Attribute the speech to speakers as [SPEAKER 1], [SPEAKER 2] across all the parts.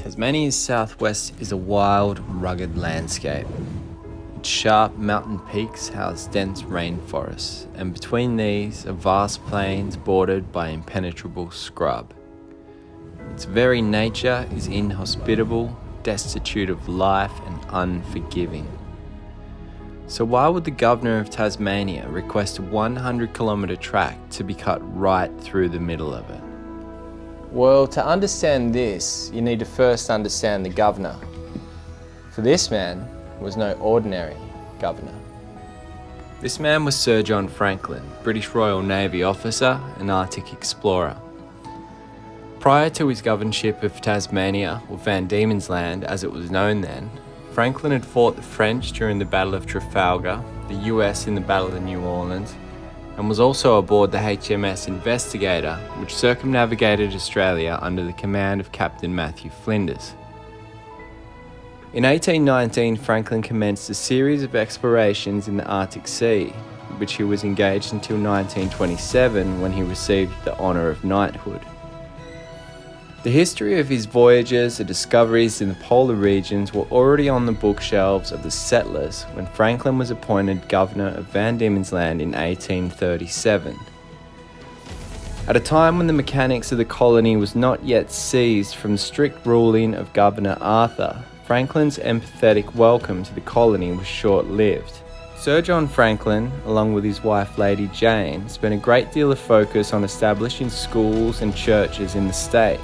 [SPEAKER 1] Tasmania's southwest is a wild, rugged landscape. Its sharp mountain peaks house dense rainforests, and between these are vast plains bordered by impenetrable scrub. Its very nature is inhospitable, destitute of life and unforgiving. So why would the Governor of Tasmania request a 100-kilometre track to be cut right through the middle of it? Well, to understand this, you need to first understand the Governor. For this man was no ordinary governor. This man was Sir John Franklin, British Royal Navy officer and Arctic explorer. Prior to his governorship of Tasmania, or Van Diemen's Land as it was known then, Franklin had fought the French during the Battle of Trafalgar, the US in the Battle of New Orleans, and was also aboard the HMS Investigator, which circumnavigated Australia under the command of Captain Matthew Flinders. In 1819, Franklin commenced a series of explorations in the Arctic Sea, which he was engaged until 1927 when he received the honour of knighthood. The history of his voyages and discoveries in the polar regions were already on the bookshelves of the settlers when Franklin was appointed Governor of Van Diemen's Land in 1837. At a time when the mechanics of the colony was not yet seized from the strict ruling of Governor Arthur, Franklin's empathetic welcome to the colony was short-lived. Sir John Franklin, along with his wife Lady Jane, spent a great deal of focus on establishing schools and churches in the state,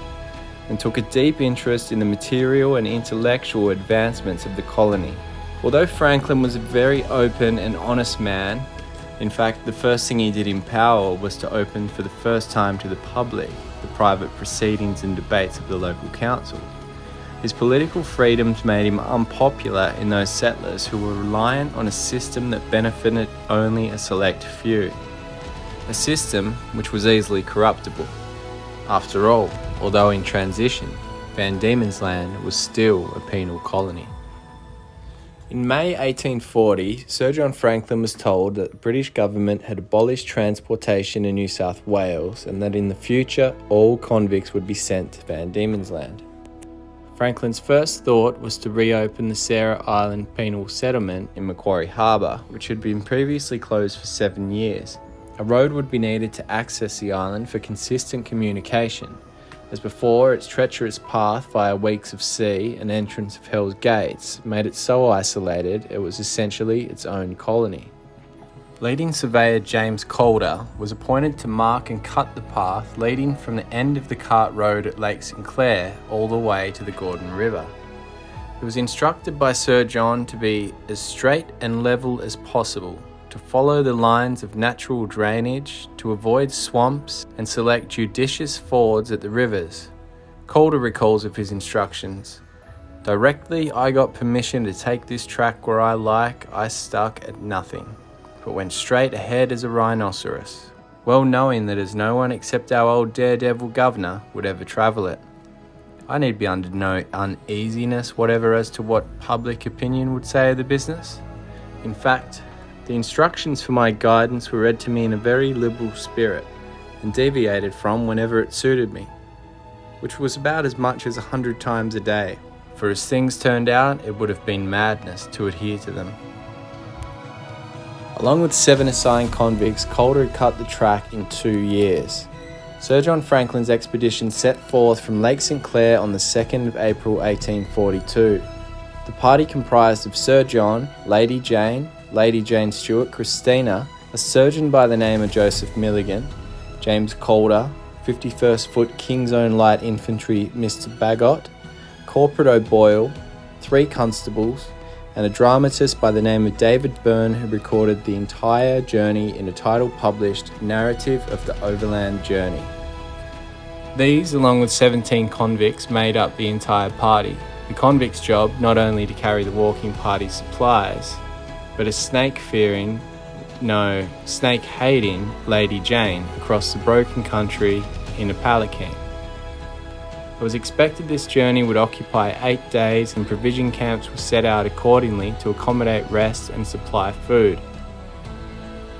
[SPEAKER 1] and took a deep interest in the material and intellectual advancements of the colony. Although Franklin was a very open and honest man, in fact the first thing he did in power was to open for the first time to the public the private proceedings and debates of the local council. His political freedoms made him unpopular in those settlers who were reliant on a system that benefited only a select few. A system which was easily corruptible. After all, although in transition, Van Diemen's Land was still a penal colony. In May 1840, Sir John Franklin was told that the British government had abolished transportation in New South Wales and that in the future all convicts would be sent to Van Diemen's Land. Franklin's first thought was to reopen the Sarah Island penal settlement in Macquarie Harbour, which had been previously closed for 7 years. A road would be needed to access the island for consistent communication. As before, its treacherous path via weeks of sea and entrance of Hell's Gates made it so isolated it was essentially its own colony. Leading surveyor James Calder was appointed to mark and cut the path leading from the end of the Cart Road at Lake St Clair all the way to the Gordon River. He was instructed by Sir John to be as straight and level as possible, to follow the lines of natural drainage, to avoid swamps, and select judicious fords at the rivers. Calder recalls of his instructions, "Directly I got permission to take this track where I like, I stuck at nothing, but went straight ahead as a rhinoceros, well knowing that as no one except our old daredevil governor would ever travel it. I need be under no uneasiness whatever as to what public opinion would say of the business. In fact, the instructions for my guidance were read to me in a very liberal spirit, and deviated from whenever it suited me, which was about as much as 100 times a day, for as things turned out, it would have been madness to adhere to them." Along with 7 assigned convicts, Calder had cut the track in 2 years. Sir John Franklin's expedition set forth from Lake St Clair on the 2nd of April 1842. The party comprised of Sir John, Lady Jane Stewart Christina, a surgeon by the name of Joseph Milligan, James Calder, 51st Foot King's Own Light Infantry Mr Bagot, Corporal O'Boyle, 3 constables, and a dramatist by the name of David Byrne who recorded the entire journey in a title-published Narrative of the Overland Journey. These, along with 17 convicts, made up the entire party. The convicts' job not only to carry the walking party's supplies, but a snake-hating Lady Jane across the broken country in a palanquin. It was expected this journey would occupy 8 days, and provision camps were set out accordingly to accommodate rest and supply food.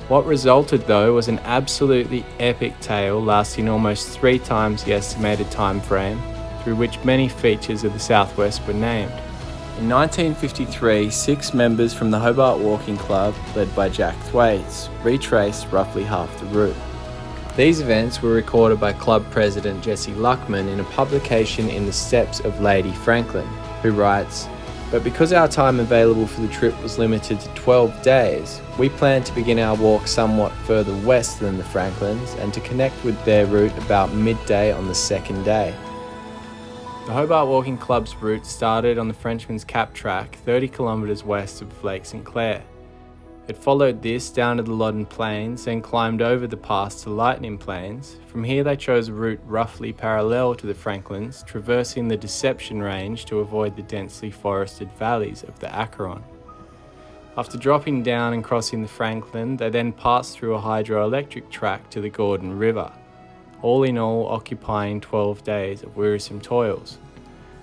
[SPEAKER 1] What resulted though was an absolutely epic tale lasting almost 3 times the estimated time frame,
[SPEAKER 2] through which many features of the southwest were named.
[SPEAKER 1] In 1953, 6 members from the Hobart Walking Club, led by Jack Thwaites, retraced roughly half the route. These events were recorded by club president Jesse Luckman in a publication in the Steps of Lady Franklin, who writes, "But because our time available for the trip was limited to 12 days, we planned to begin our walk somewhat further west than the Franklins and to connect with their route about midday on the second day."
[SPEAKER 2] The Hobart Walking Club's route started on the Frenchman's Cap track 30 kilometres west of Lake St Clair. It followed this down to the Loddon Plains, then climbed over the pass to Lightning Plains. From here they chose a route roughly parallel to the Franklins, traversing the Deception Range to avoid the densely forested valleys of the Acheron. After dropping down and crossing the Franklin, they then passed through a hydroelectric track to the Gordon River, all in all occupying 12 days of wearisome toils.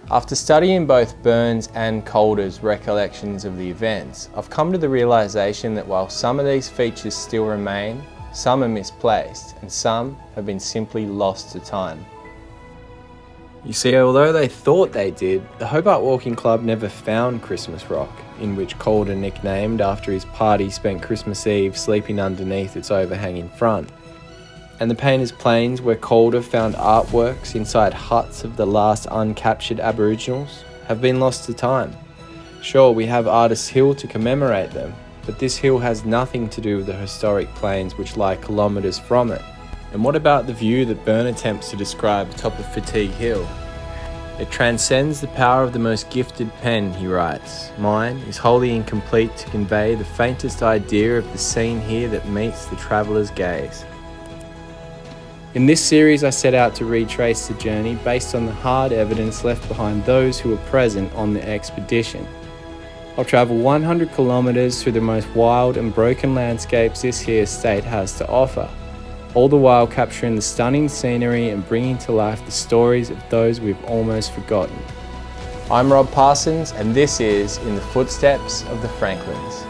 [SPEAKER 2] After studying both Burns and Calder's recollections of the events, I've come to the realisation that while some of these features still remain, some are misplaced and some have been simply lost to time. You see, although they thought they did, the Hobart Walking Club never found Christmas Rock, in which Calder nicknamed after his party spent Christmas Eve sleeping underneath its overhanging front. And the Painters Plains, where Calder found artworks inside huts of the last uncaptured Aboriginals, have been lost to time. Sure, we have Artists Hill to commemorate them, but this hill has nothing to do with the historic plains which lie kilometres from it. And what about the view that Byrne attempts to describe atop of Fatigue Hill? It transcends the power of the most gifted pen, he writes. Mine is wholly incomplete to convey the faintest idea of the scene here that meets the traveller's gaze. In this series I set out to retrace the journey based on the hard evidence left behind those who were present on the expedition. I'll travel 100 kilometres through the most wild and broken landscapes this here state has to offer, all the while capturing the stunning scenery and bringing to life the stories of those we've almost forgotten. I'm Rob Parsons and this is In the Footsteps of the Franklins.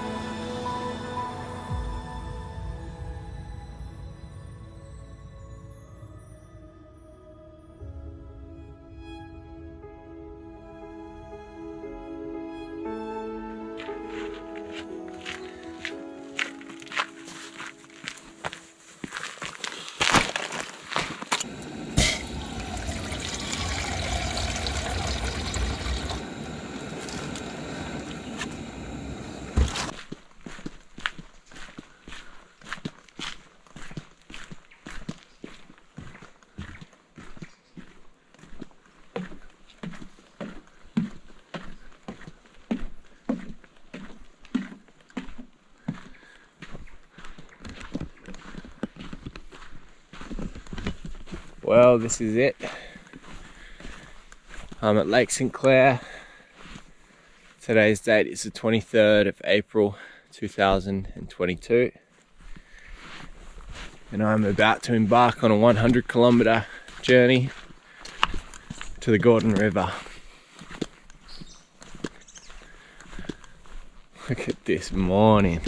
[SPEAKER 2] Well, this is it. I'm at Lake St Clair. Today's date is the 23rd of April 2022. And I'm about to embark on a 100 kilometre journey to the Gordon River. Look at this morning.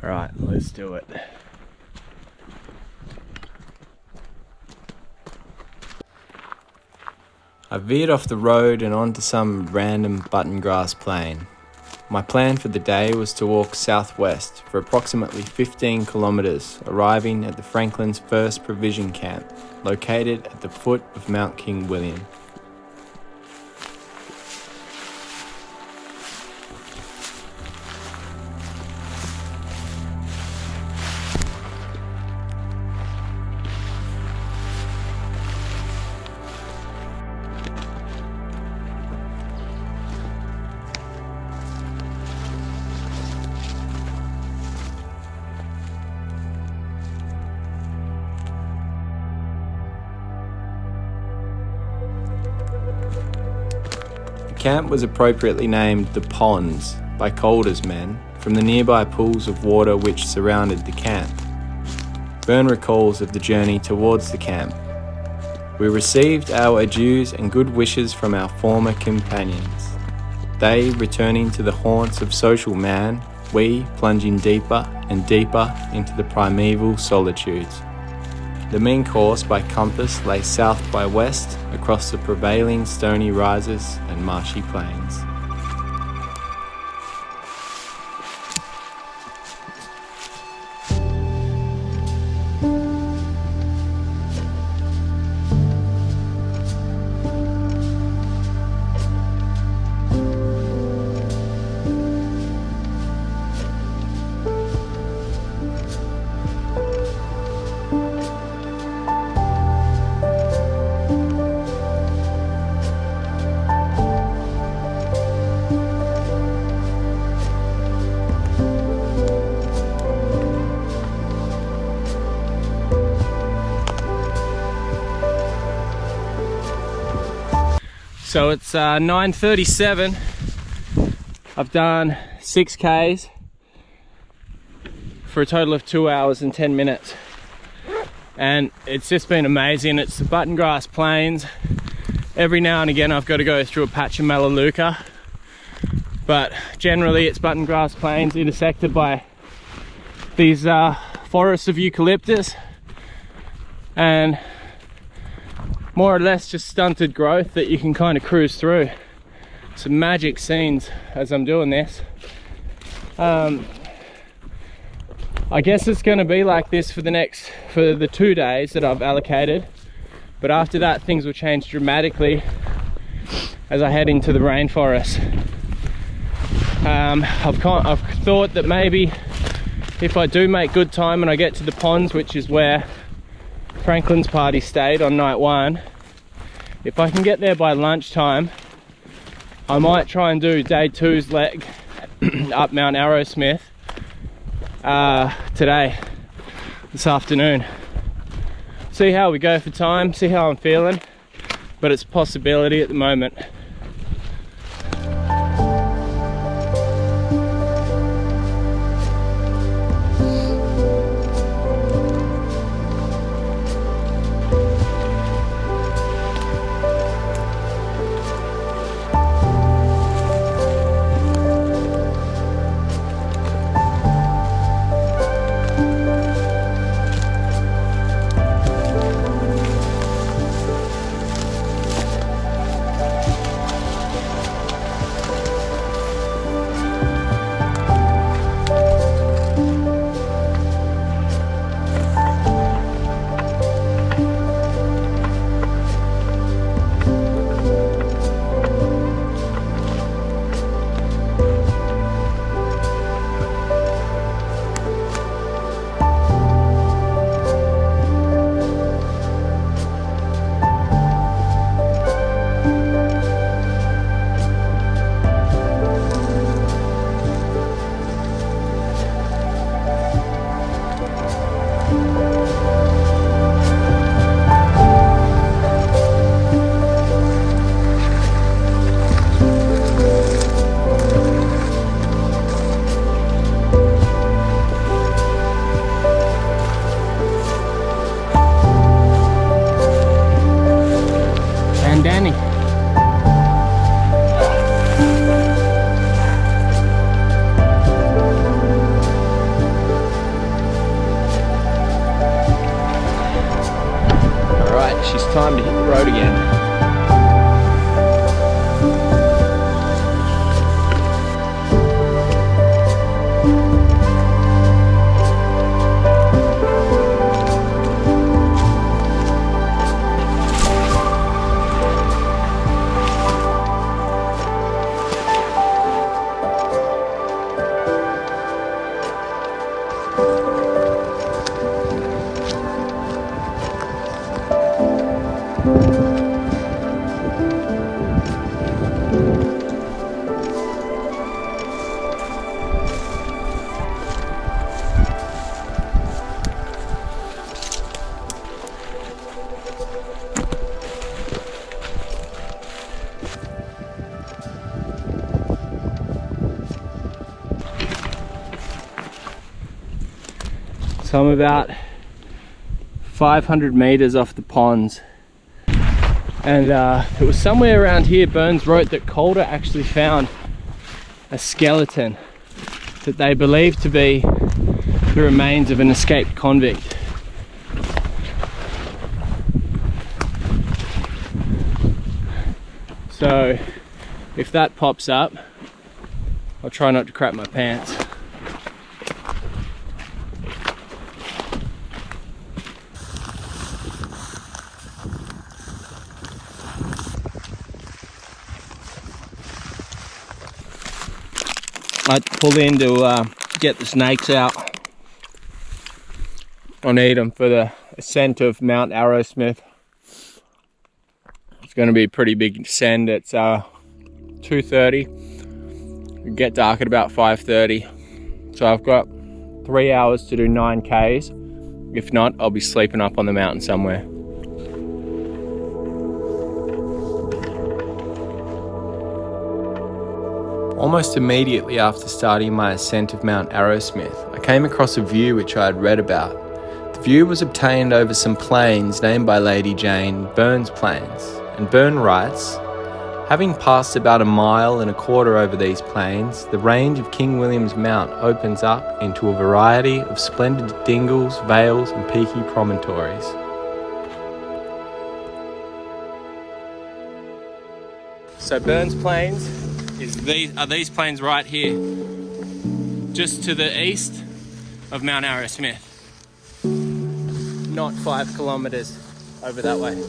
[SPEAKER 2] Alright, let's do it. I veered off the road and onto some random button grass plain. My plan for the day was to walk southwest for approximately 15 kilometres, arriving at the Franklin's first provision camp, located at the foot of Mount King William. The camp was appropriately named the Ponds by Calder's men from the nearby pools of water which surrounded the camp. Byrne recalls of the journey towards the camp. We received our adieus and good wishes from our former companions. They, returning to the haunts of social man, we plunging deeper and deeper into the primeval solitudes. The main course by compass lay south by west across the prevailing stony rises and marshy plains. So it's 9:37. I've done 6 Ks for a total of 2 hours and 10 minutes. And it's just been amazing. It's the button grass plains. Every now and again I've got to go through a patch of melaleuca, but generally it's button grass plains intersected by these forests of eucalyptus and more or less just stunted growth that you can kind of cruise through. Some magic scenes as I'm doing this. I guess it's going to be like this for the 2 days that I've allocated, but after that things will change dramatically as I head into the rainforest. I've thought that maybe if I do make good time and I get to the ponds, which is where Franklin's party stayed on night 1, if I can get there by lunchtime, I might try and do day 2's leg up Mount Arrowsmith this afternoon. See how we go for time, see how I'm feeling, but it's a possibility at the moment. Time to hit the road again. So I'm about 500 meters off the ponds, and it was somewhere around here Burns wrote that Calder actually found a skeleton that they believe to be the remains of an escaped convict. So if that pops up, I'll try not to crap my pants. I pull in to get the snakes out. I need them for the ascent of Mount Arrowsmith. It's going to be a pretty big ascend. It's 2:30. It'll get dark at about 5:30. So I've got 3 hours to do 9 Ks. If not, I'll be sleeping up on the mountain somewhere.
[SPEAKER 1] Almost immediately after starting my ascent of Mount Arrowsmith, I came across a view which I had read about. The view was obtained over some plains named by Lady Jane Burns Plains, and Burn writes, having passed about 1.25 miles over these plains, the range of King William's Mount opens up into a variety of splendid dingles, vales and peaky promontories.
[SPEAKER 2] So Burns Plains are these plains right here, just to the east of Mount Arrowsmith, not 5 kilometers over that way.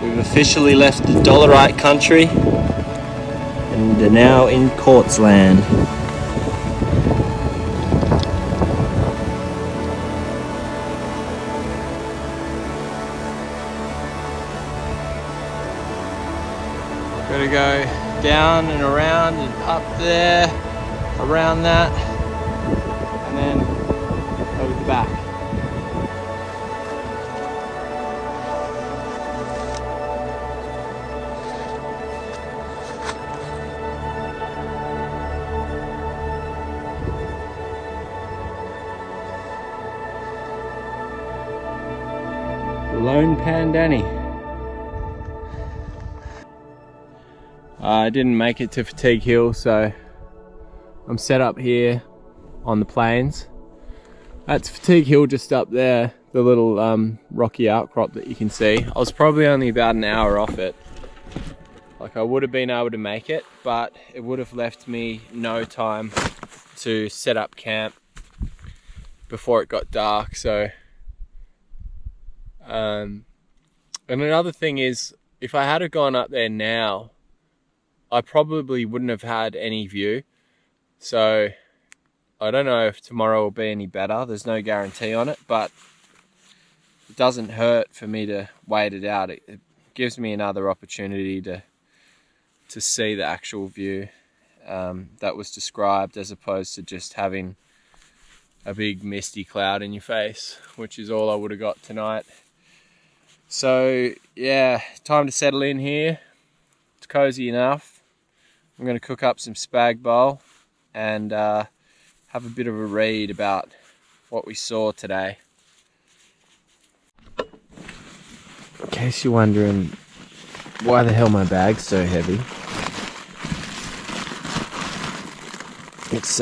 [SPEAKER 3] We've officially left the Dollarite country and are now in Quartz land.
[SPEAKER 2] Gotta go down and around and up there, around that, and then over the back. Lone Pandani. I didn't make it to Fatigue Hill, so I'm set up here on the plains. That's Fatigue Hill just up there, the little rocky outcrop that you can see. I was probably only about an hour off it. Like, I would have been able to make it, but it would have left me no time to set up camp before it got dark. So and another thing is, if I had gone up there now, I probably wouldn't have had any view. So I don't know if tomorrow will be any better. There's no guarantee on it, but it doesn't hurt for me to wait it out. It gives me another opportunity to see the actual view that was described, as opposed to just having a big misty cloud in your face, which is all I would have got tonight. So yeah, time to settle in here. It's cozy enough. I'm going to cook up some spag bowl and have a bit of a read about what we saw today.
[SPEAKER 1] In case you're wondering why the hell my bag's so heavy, it's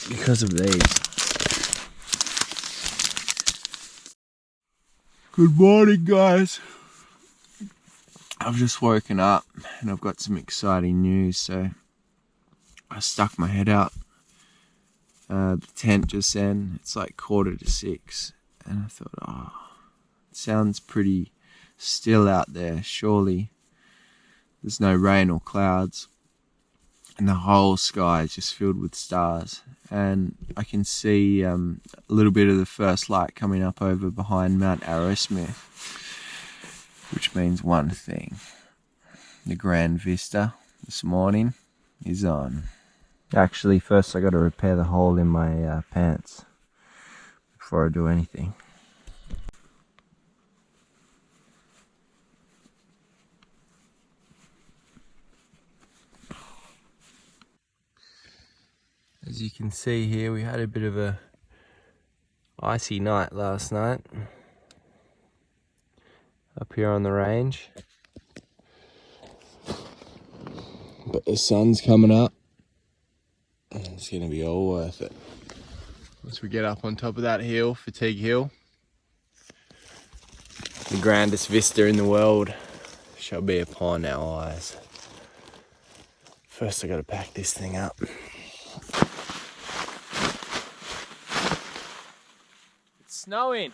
[SPEAKER 1] because of these. Good morning, guys. I've just woken up and I've got some exciting news, so I stuck my head out the tent just then. It's like 5:45, and I thought, oh, it sounds pretty still out there. Surely there's no rain or clouds, and the whole sky is just filled with stars. And I can see a little bit of the first light coming up over behind Mount Arrowsmith, which means one thing: the grand vista this morning is on. Actually, first I got to repair the hole in my pants before I do anything. As you can see here, we had a bit of a icy night last night up here on the range, but the sun's coming up and it's going to be all worth it once we get up on top of that hill, Fatigue Hill. The grandest vista in the world shall be upon our eyes. First I got to pack this thing up. It's snowing.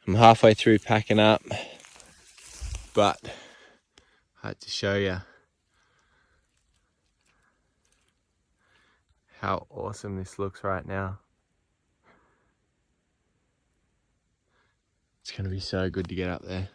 [SPEAKER 1] I'm halfway through packing up, but I had to show you how awesome this looks right now. It's going to be so good to get up there.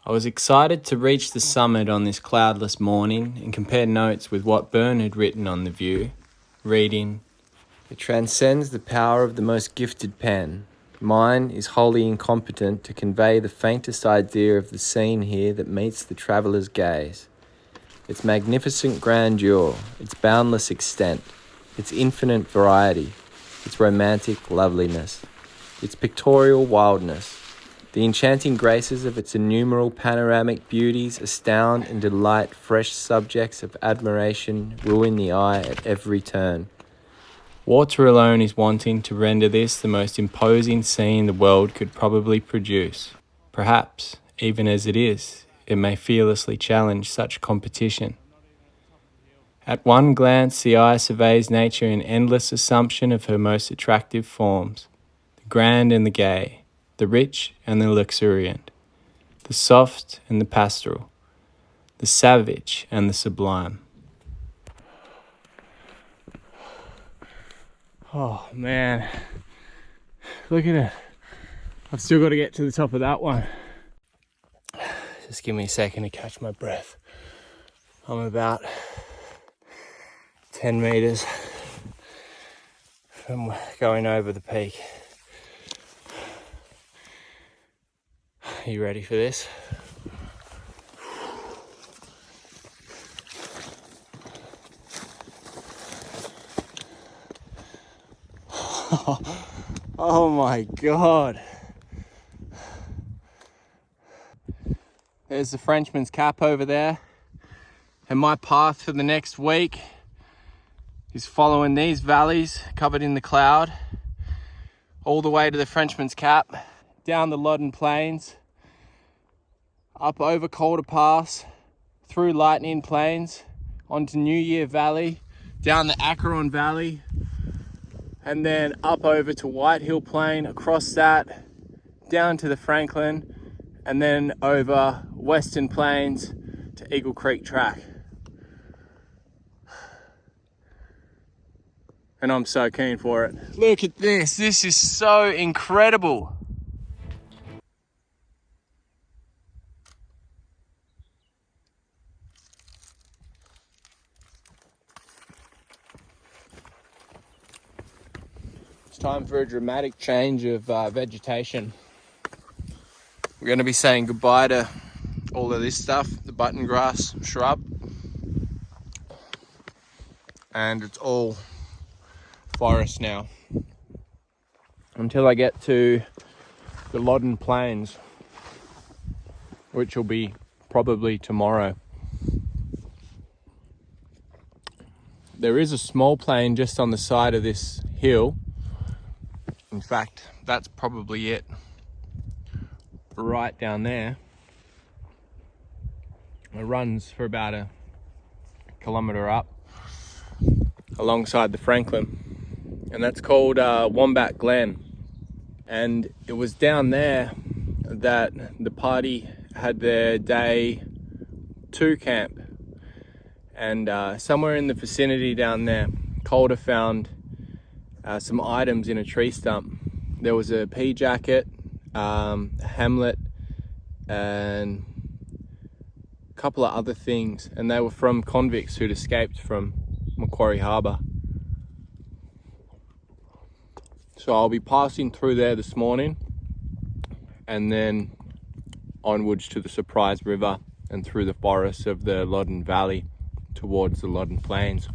[SPEAKER 2] I was excited to reach the summit on this cloudless morning and compare notes with what Byrne had written on the view, reading,
[SPEAKER 1] "It transcends the power of the most gifted pen. Mine is wholly incompetent to convey the faintest idea of the scene here that meets the traveller's gaze. Its magnificent grandeur, its boundless extent, its infinite variety, its romantic loveliness, its pictorial wildness, the enchanting graces of its innumerable panoramic beauties astound and delight fresh subjects of admiration, wooing the eye at every turn.
[SPEAKER 2] water alone is wanting to render this the most imposing scene the world could probably produce. Perhaps, even as it is, it may fearlessly challenge such competition. At one glance, the eye surveys nature in endless assumption of her most attractive forms, the grand and the gay, the rich and the luxuriant, the soft and the pastoral, the savage and the sublime." Oh man, look at it. I've still got to get to the top of that one. Just give me a second to catch my breath. I'm about 10 meters from going over the peak. Are you ready for this? Oh my God. There's the Frenchman's Cap over there. And my path for the next week is following these valleys covered in the cloud all the way to the Frenchman's Cap, down the Loddon Plains, up over Calder Pass, through Lightning Plains, onto New Year Valley, down the Acheron Valley, and then up over to White Hill Plain, across that, down to the Franklin, and then over Western Plains to Eagle Creek Track. And I'm so keen for it. Look at this, this is so incredible. It's time for a dramatic change of vegetation. We're going to be saying goodbye to all of this stuff, the button grass shrub, and it's all forest now until I get to the Loddon Plains, which will be probably tomorrow. There is a small plain just on the side of this hill. In fact, that's probably it, right down there. It runs for about a kilometre up alongside the Franklin, and that's called Wombat Glen. And it was down there that the party had their day 2 camp. And somewhere in the vicinity down there, Calder found some items in a tree stump. There was a pea jacket, a hamlet, and a couple of other things, and they were from convicts who'd escaped from Macquarie Harbour. So I'll be passing through there this morning, and then onwards to the Surprise River and through the forests of the Loddon Valley towards the Loddon Plains.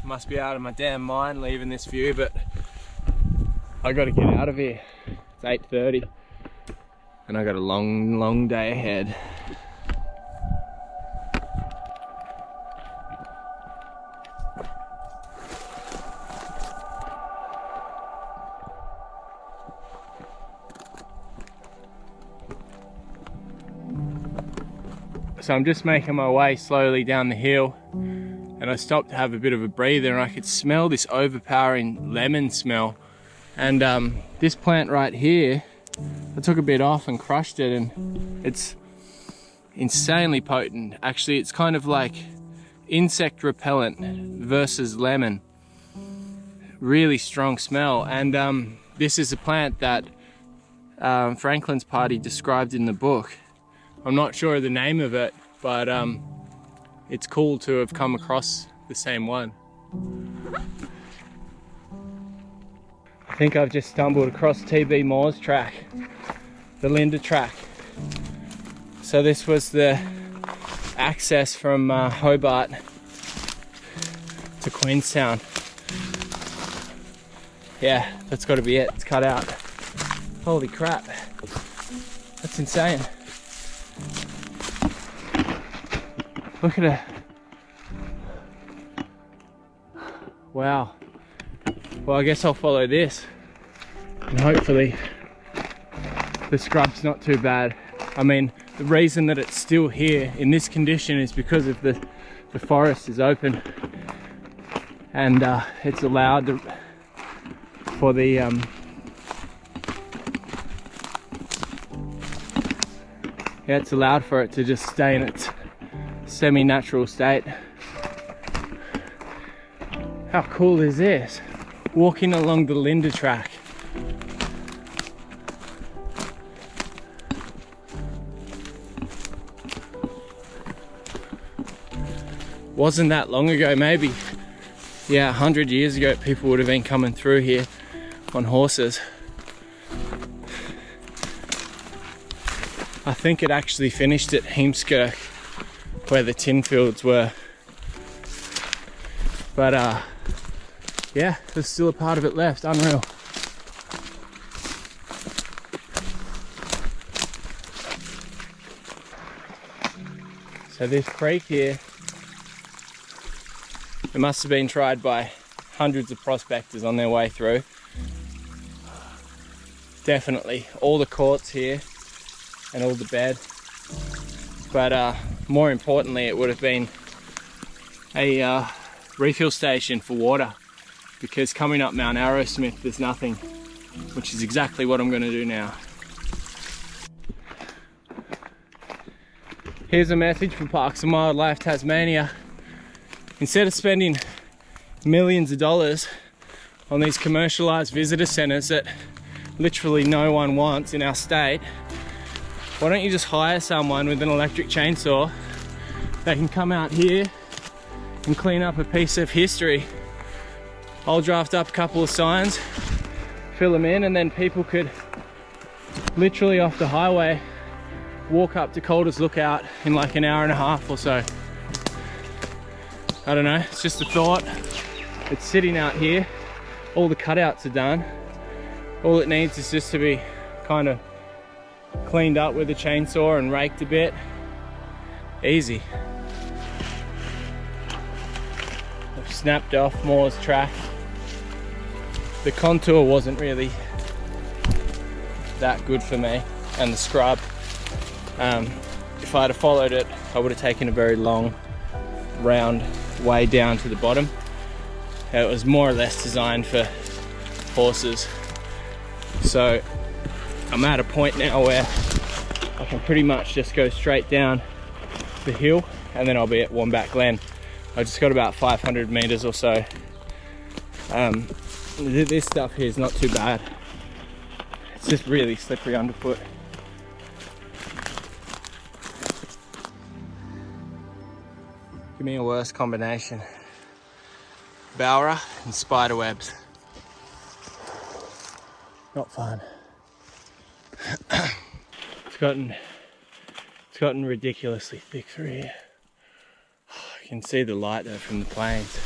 [SPEAKER 2] Must be out of my damn mind leaving this view, but I gotta get out of here. It's 8:30 and I got a long day ahead. So I'm just making my way slowly down the hill, and I stopped to have a bit of a breather, and I could smell this overpowering lemon smell. And this plant right here, I took a bit off and crushed it, and it's insanely potent. Actually, it's kind of like insect repellent versus lemon. Really strong smell. And this is a plant that Franklin's party described in the book. I'm not sure of the name of it, but it's cool to have come across the same one. I think I've just stumbled across TB Moore's track, the Linda track. So this was the access from Hobart to Queenstown. Yeah, that's got to be it. It's cut out. Holy crap, that's insane. Look at it. Wow. Well, I guess I'll follow this, and hopefully the scrub's not too bad. I mean, the reason that it's still here in this condition is because of the forest is open, and it's allowed for the it's allowed for it to just stay in its semi-natural state. How cool is this? Walking along the Linda track. Wasn't that long ago, maybe, yeah, 100 years ago, people would have been coming through here on horses. I think it actually finished at Heemskirk, where the tin fields were. But yeah, there's still a part of it left. Unreal. So this creek here, it must have been tried by hundreds of prospectors on their way through. Definitely all the courts here and all the bed. But more importantly, it would have been a refill station for water, because coming up Mount Arrowsmith there's nothing, which is exactly what I'm going to do now. Here's a message from Parks and Wildlife Tasmania. Instead of spending millions of dollars on these commercialised visitor centres that literally no one wants in our state, why don't you just hire someone with an electric chainsaw that can come out here and clean up a piece of history. I'll draft up a couple of signs, fill them in, and then people could literally off the highway walk up to Calder's Lookout in like an hour and a half or so. I don't know, it's just a thought. It's sitting out here. All the cutouts are done. All it needs is just to be kind of cleaned up with a chainsaw and raked a bit. Easy. I've snapped off Moore's track. The contour wasn't really that good for me, and the scrub. If I had followed it, I would have taken a very long round way down to the bottom. It was more or less designed for horses. So I'm at a point now where I can pretty much just go straight down the hill and then I'll be at Wombat Glen. I just got about 500 meters or so. This stuff here is not too bad. It's just really slippery underfoot. Give me a worse combination. Bowra and spider webs. Not fun. It's gotten ridiculously thick through here. You can see the light though from the plains.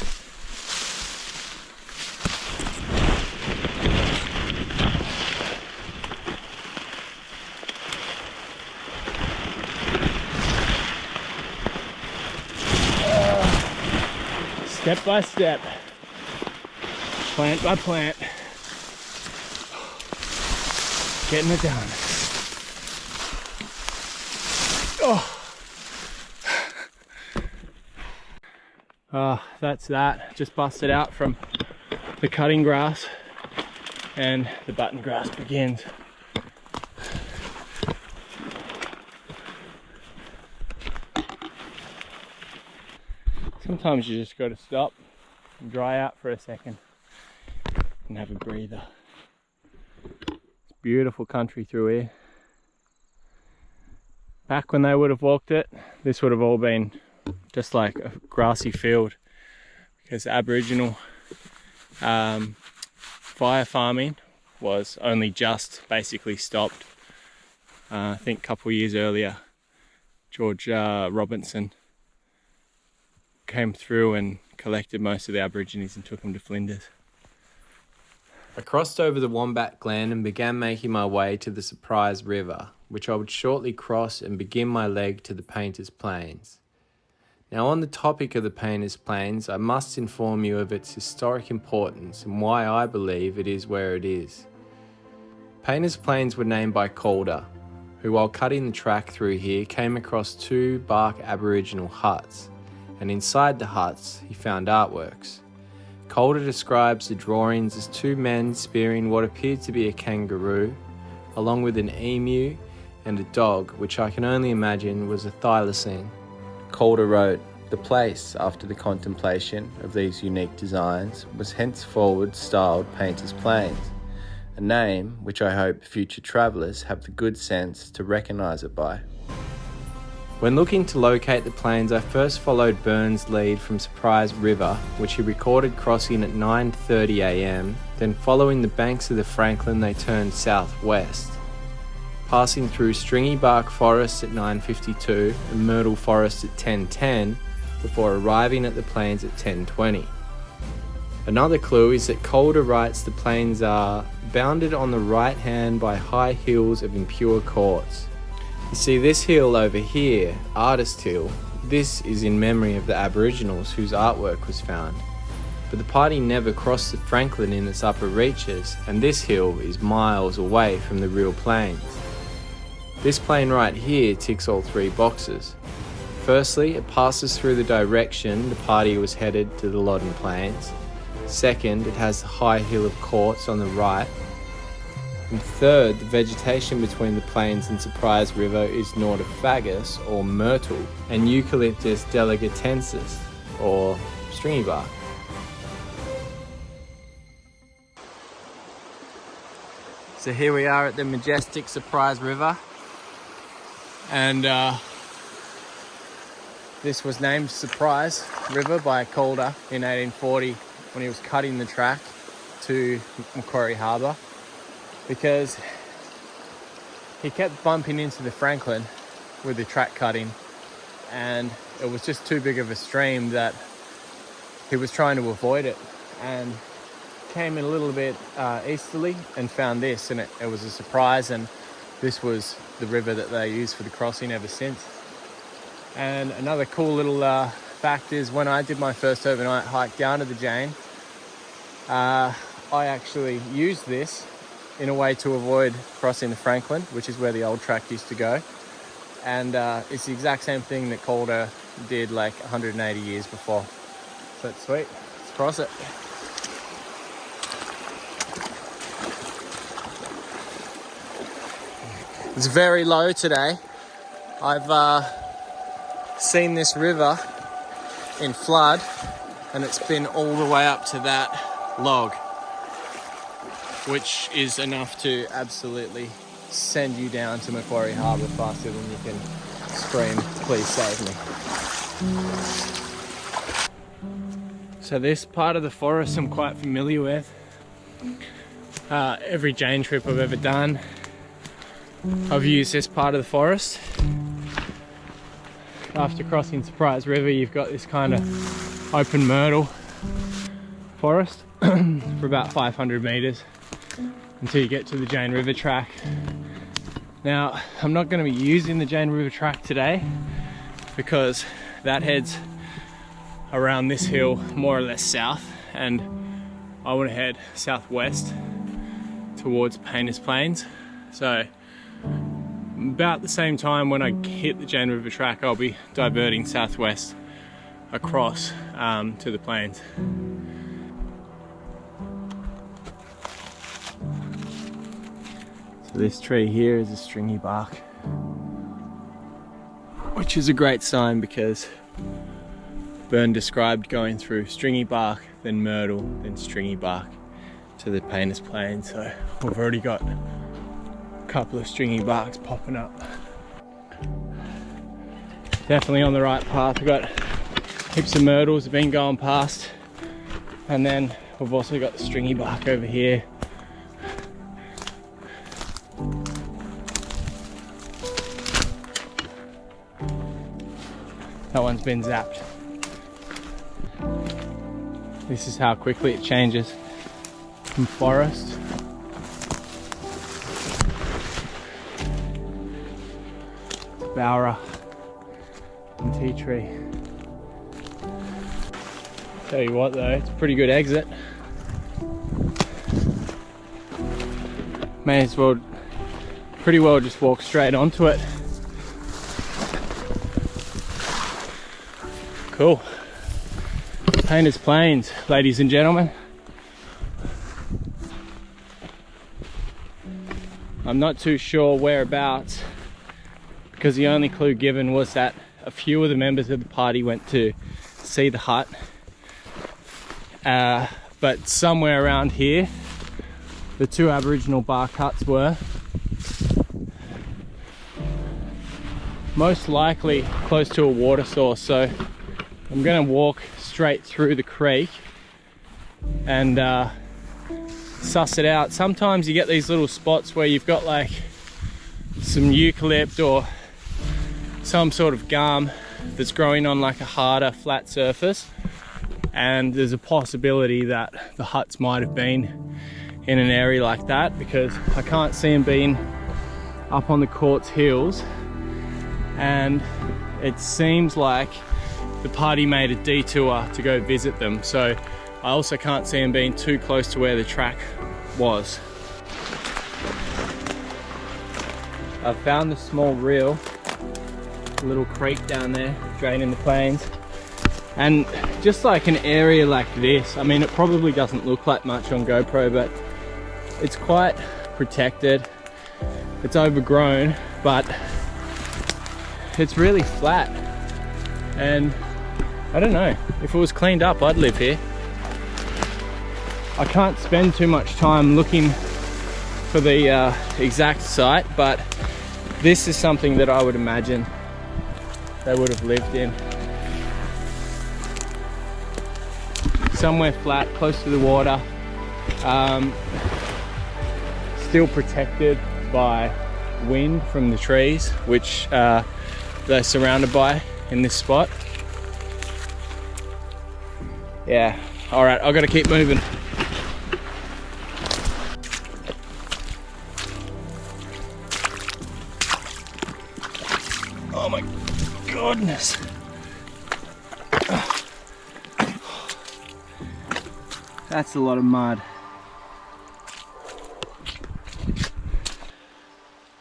[SPEAKER 2] Step by step, plant by plant, getting it done. That's that. Just busted out from the cutting grass and the button grass begins. Sometimes you just got to stop and dry out for a second and have a breather. It's beautiful country through here. Back when they would have walked it, this would have all been just like a grassy field, because Aboriginal fire farming was only just basically stopped. I think a couple of years earlier, George Robinson came through and collected most of the Aborigines and took them to Flinders.
[SPEAKER 1] I crossed over the Wombat Glen and began making my way to the Surprise River, which I would shortly cross and begin my leg to the Painters Plains. Now, on the topic of the Painters Plains, I must inform you of its historic importance and why I believe it is where it is. Painters Plains were named by Calder, who while cutting the track through here came across 2 bark Aboriginal huts, and inside the huts he found artworks. Calder describes the drawings as 2 men spearing what appeared to be a kangaroo, along with an emu and a dog, which I can only imagine was a thylacine. Calder wrote, "The place, after the contemplation of these unique designs, was henceforward styled Painters Plains, a name which I hope future travellers have the good sense to recognise it by." When looking to locate the plains, I first followed Burns' lead from Surprise River, which he recorded crossing at 9:30 AM, then following the banks of the Franklin they turned southwest, passing through Stringy Bark Forest at 9:52 and Myrtle Forest at 10:10 before arriving at the plains at 10:20. Another clue is that Calder writes the plains are bounded on the right hand by high hills of impure quartz. You see this hill over here, Artist Hill, this is in memory of the Aboriginals whose artwork was found. But the party never crossed the Franklin in its upper reaches, and this hill is miles away from the real plains. This plain right here ticks all 3 boxes. Firstly, it passes through the direction the party was headed to the Loddon Plains. Second, it has the high hill of quartz on the right. And third, the vegetation between the plains and Surprise River is Nordophagus or myrtle and Eucalyptus delegatensis or stringy bark. So here we are at the majestic Surprise River, and this was named Surprise River by Calder in 1840 when he was cutting the track to Macquarie Harbour, because he kept bumping into the Franklin with the track cutting, and it was just too big of a stream that
[SPEAKER 2] he was trying to avoid it and came in a little bit easterly and found this, and it was a surprise, and this was the river that they used for the crossing ever since. And another cool little fact is, when I did my first overnight hike down to the Jane, I actually used this in a way to avoid crossing the Franklin, which is where the old track used to go. And it's the exact same thing that Calder did like 180 years before. So it's sweet. Let's cross it. It's very low today. I've seen this river in flood, and it's been all the way up to that log, which is enough to absolutely send you down to Macquarie Harbour faster than you can scream, "Please save me." So this part of the forest I'm quite familiar with. Every Jane trip I've ever done, I've used this part of the forest. After crossing Surprise River, you've got this kind of open myrtle forest for about 500 metres until you get to the Jane River track. Now, I'm not going to be using the Jane River track today because that heads around this hill more or less south, and I want to head southwest towards Painters Plains. So about the same time when I hit the Jane River track, I'll be diverting southwest across to the plains. So this tree here is a stringy bark, which is a great sign because Byrne described going through stringy bark, then myrtle, then stringy bark to the Painters Plains. So we've already got couple of stringy barks popping up. Definitely on the right path. We've got heaps of myrtles have been going past, and then we've also got the stringy bark over here. That one's been zapped. This is how quickly it changes from forest Bowra and tea tree. Tell you what though, it's a pretty good exit. May as well pretty well just walk straight onto it. Cool. Painters Plains, ladies and gentlemen. I'm not too sure whereabouts, because the only clue given was that a few of the members of the party went to see the hut. But somewhere around here, the two Aboriginal bark huts were. Most likely close to a water source, so I'm gonna walk straight through the creek and suss it out. Sometimes you get these little spots where you've got like some eucalypt or some sort of gum that's growing on like a harder flat surface, and there's a possibility that the huts might have been in an area like that, because I can't see them being up on the Quartz Hills, and it seems like the party made a detour to go visit them, so I also can't see them being too close to where the track was. I've found the small reel, a little creek down there draining the plains, and just like an area like this, I mean, it probably doesn't look like much on GoPro, but it's quite protected. It's overgrown, but it's really flat, and I don't know, if it was cleaned up, I'd live here. I can't spend too much time looking for the exact site, but this is something that I would imagine they would have lived in. Somewhere flat, close to the water, still protected by wind from the trees, which they're surrounded by in this spot. Yeah, all right, I've got to keep moving. Oh my goodness. That's a lot of mud.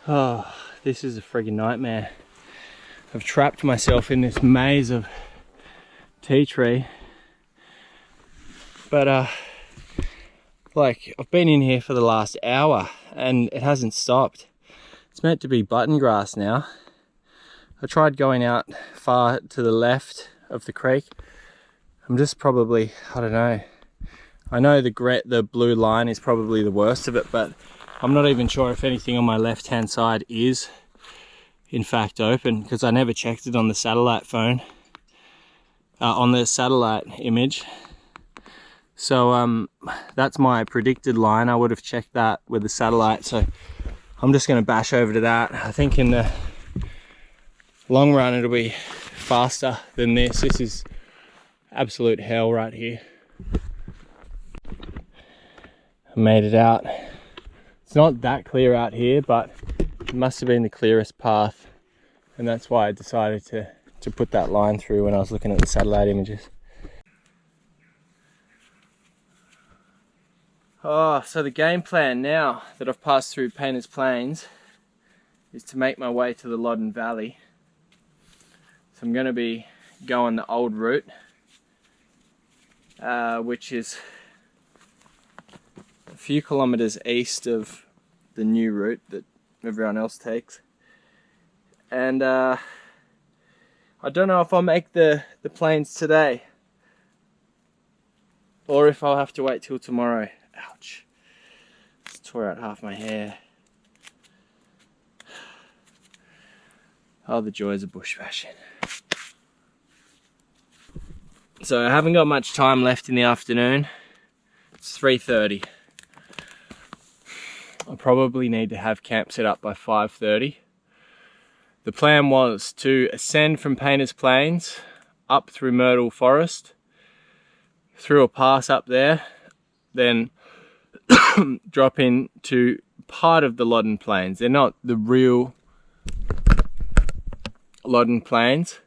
[SPEAKER 2] Oh, this is a friggin' nightmare. I've trapped myself in this maze of tea tree. But like, I've been in here for the last hour and it hasn't stopped. It's meant to be button grass now. I tried going out far to the left of the creek. I'm just probably, I don't know. I know the blue line is probably the worst of it, but I'm not even sure if anything on my left-hand side is in fact open, because I never checked it on the satellite phone, on the satellite image. So that's my predicted line. I would have checked that with the satellite, so I'm just going to bash over to that. I think in the long run it'll be faster than this. This is absolute hell right here. I made it out. It's not that clear out here, but it must have been the clearest path, and that's why I decided to put that line through when I was looking at the satellite images. Oh, so the game plan now that I've passed through Painters Plains is to make my way to the Loddon Valley. So I'm going to be going the old route, which is a few kilometers east of the new route that everyone else takes. And I don't know if I'll make the plains today or if I'll have to wait till tomorrow. Ouch. Just tore out half my hair. Oh, the joys of bush bashing. So I haven't got much time left in the afternoon. It's 3:30. I probably need to have camp set up by 5:30. The plan was to ascend from Painters Plains up through Myrtle Forest, through a pass up there, then drop into part of the Loddon Plains. They're not the real Loddon Plains,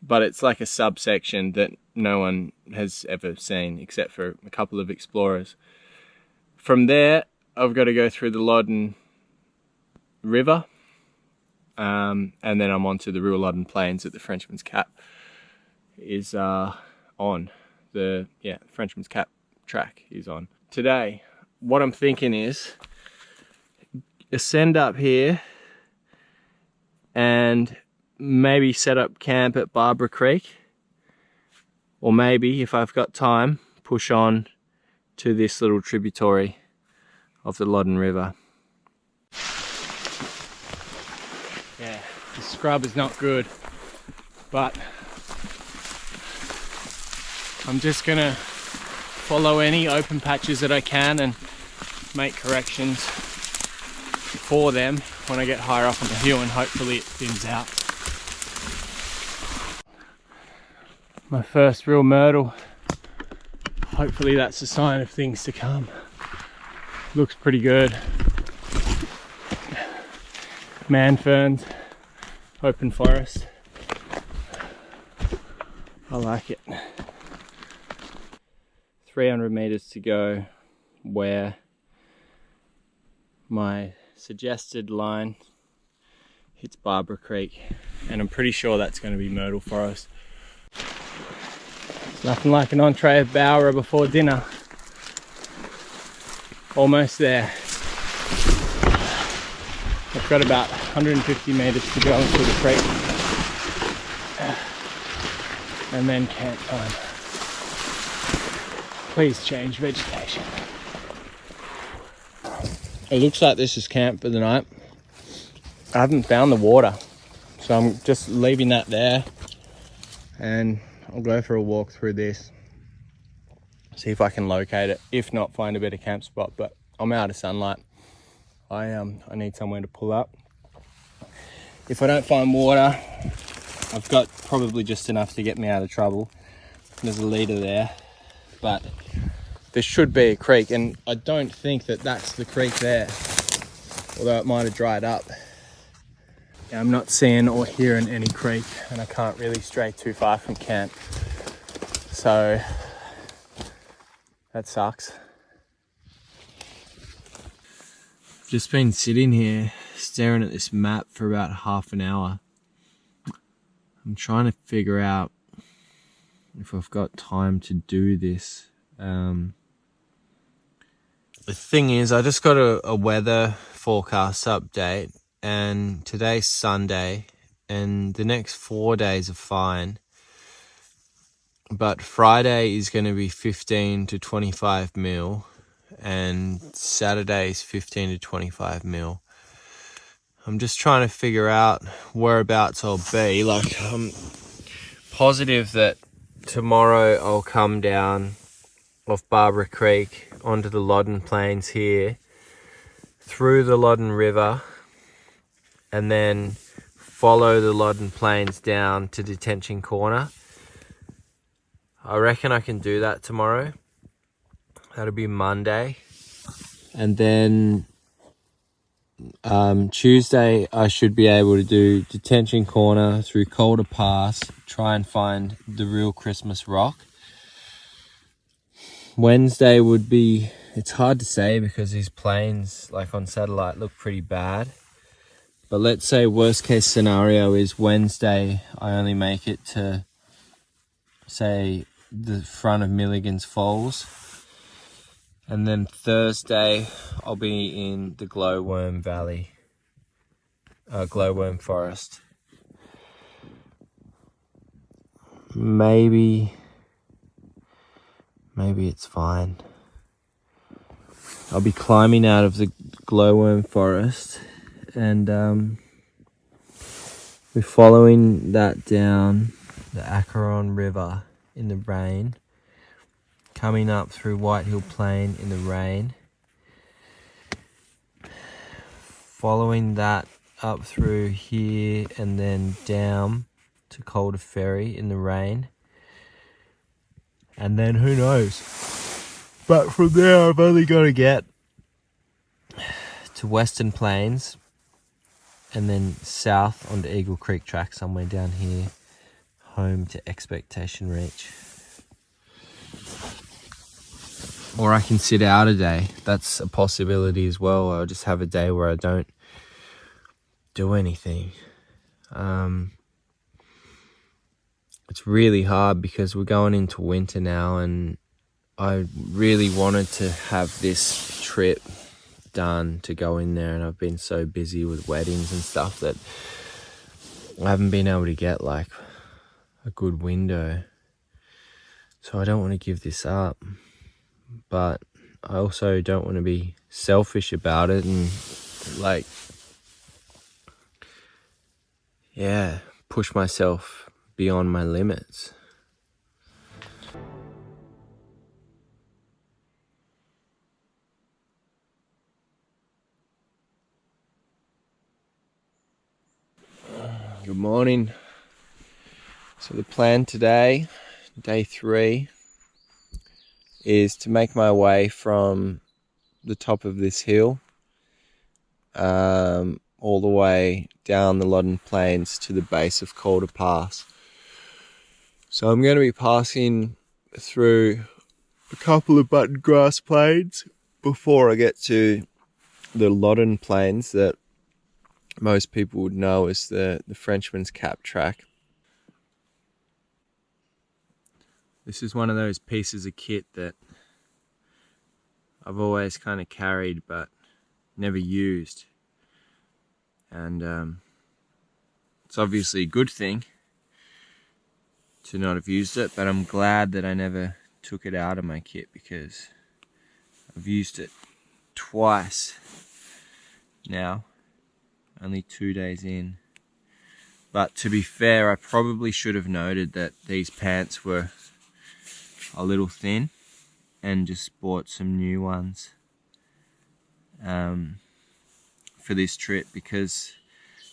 [SPEAKER 2] but it's like a subsection that no one has ever seen except for a couple of explorers. From there, I've got to go through the Loddon River, and then I'm onto the real Loddon Plains that the Frenchman's Cap is on. The Frenchman's Cap track is on. Today, what I'm thinking is ascend up here and maybe set up camp at Barbara Creek, or maybe, if I've got time, push on to this little tributary of the Loddon River. Yeah, the scrub is not good, but I'm just gonna follow any open patches that I can and make corrections for them when I get higher up on the hill, and hopefully it thins out. My first real myrtle. Hopefully that's a sign of things to come. Looks pretty good. Man ferns, open forest. I like it. 300 meters to go where my suggested line hits Barbara Creek, and I'm pretty sure that's going to be Myrtle Forest. It's nothing like an entree of Bower before dinner. Almost there. I've got about 150 meters to go into the creek, and then camp time. Please change vegetation. It looks like this is camp for the night. I haven't found the water, so I'm just leaving that there, and I'll go for a walk through this, see if I can locate it. If not, find a better camp spot, but I'm out of sunlight. I need somewhere to pull up. If I don't find water, I've got probably just enough to get me out of trouble. There's a leader there. but there should be a creek, and I don't think that that's the creek there, although it might have dried up. Yeah, I'm not seeing or hearing any creek, and I can't really stray too far from camp, so that sucks. Just been sitting here staring at this map for about half an hour. I'm trying to figure out if I've got time to do this. The thing is, I just got a weather forecast update, and today's Sunday, and the next 4 days are fine. But Friday is going to be 15 to 25 mil, and Saturday's 15 to 25 mil. I'm just trying to figure out whereabouts I'll be. Like, I'm positive that tomorrow I'll come down off Barbara Creek onto the Loddon Plains here, through the Loddon River, and then follow the Loddon Plains down to Detention Corner. I reckon I can do that tomorrow. That'll be Monday. And then Tuesday I should be able to do Detention Corner through Calder Pass, try and find the real Christmas rock. Wednesday would be, it's hard to say because these plains, like on satellite, look pretty bad. But let's say worst case scenario is Wednesday I only make it to, say, the front of Milligan's Falls. And then Thursday I'll be in the Glowworm Valley, Glowworm Forest. Maybe it's fine. I'll be climbing out of the Glowworm Forest, and we're following that down the Acheron River in the rain, coming up through White Hill Plain in the rain, following that up through here and then down to Calder Ferry in the rain, and then who knows. But from there I've only got to get to Western Plains and then south onto Eagle Creek Track somewhere down here, home to Expectation Reach. Or I can sit out a day. That's a possibility as well. I'll just have a day where I don't do anything. It's really hard because we're going into winter now, and I really wanted to have this trip done to go in there, and I've been so busy with weddings and stuff that I haven't been able to get like a good window. So I don't want to give this up, but I also don't want to be selfish about it and like, yeah, push myself beyond my limits. Good morning. So the plan today, day 3, is to make my way from the top of this hill all the way down the Loddon Plains to the base of Calder Pass. So I'm going to be passing through a couple of button grass plains before I get to the Loddon Plains that most people would know as the Frenchman's Cap track. This is one of those pieces of kit that I've always kind of carried but never used. And it's obviously a good thing to not have used it, but I'm glad that I never took it out of my kit because I've used it twice now, only 2 days in. But to be fair, I probably should have noted that these pants were a little thin and just bought some new ones for this trip, because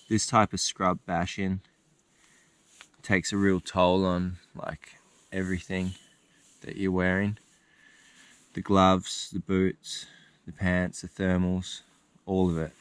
[SPEAKER 2] this type of scrub bashing takes a real toll on like everything that you're wearing.
[SPEAKER 1] The gloves, the boots, the pants, the thermals, all of it.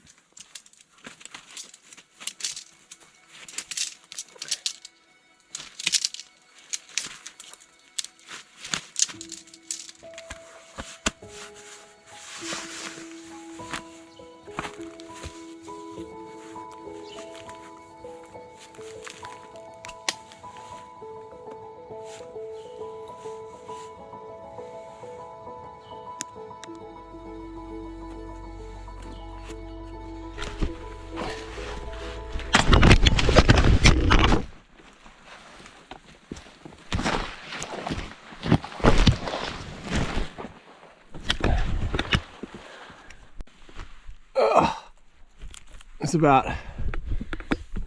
[SPEAKER 1] It's about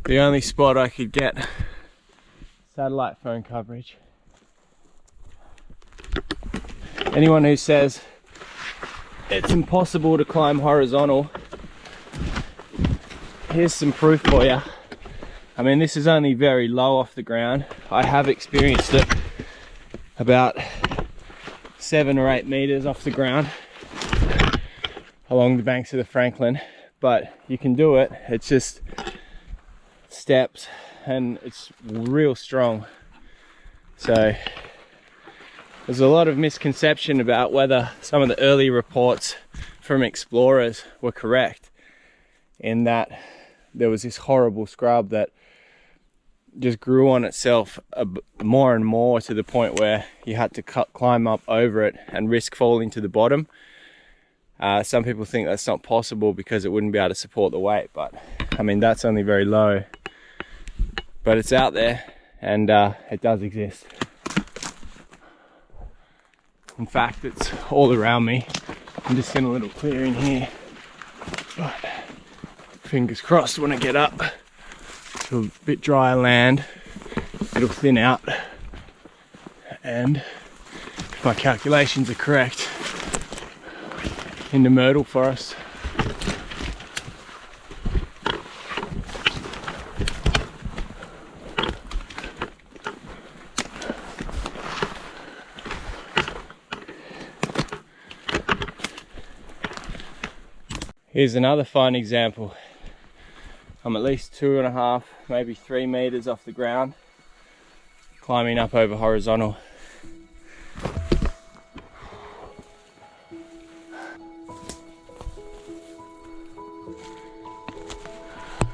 [SPEAKER 1] the only spot I could get satellite phone coverage. Anyone who says it's impossible to climb horizontal, here's some proof for you. I mean, this is only very low off the ground. I have experienced it about 7 or 8 meters off the ground along the banks of the Franklin. But you can do it. It's just steps and it's real strong. So there's a lot of misconception about whether some of the early reports from explorers were correct, in that there was this horrible scrub that just grew on itself more and more, to the point where you had to climb up over it and risk falling to the bottom. Some people think that's not possible because it wouldn't be able to support the weight, but I mean, that's only very low. But it's out there, and it does exist. In fact, it's all around me. I'm just in a little clearing here, but fingers crossed when I get up to a bit drier land, it'll thin out, and if my calculations are correct, in the myrtle forest. Here's another fine example. I'm at least 2.5, maybe 3 meters off the ground, climbing up over horizontal.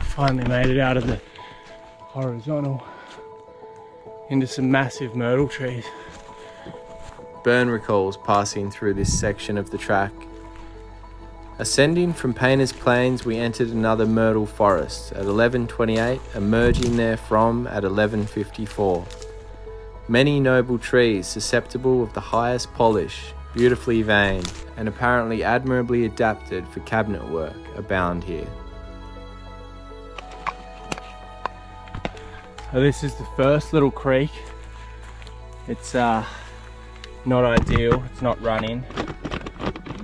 [SPEAKER 1] Finally made it out of the horizontal into some massive myrtle trees.
[SPEAKER 2] Burn recalls passing through this section of the track. Ascending from Painter's Plains, we entered another myrtle forest at 11:28, emerging therefrom at 11:54. Many noble trees susceptible of the highest polish, beautifully veined, and apparently admirably adapted for cabinet work abound here.
[SPEAKER 1] So this is the first little creek. It's not ideal, it's not running,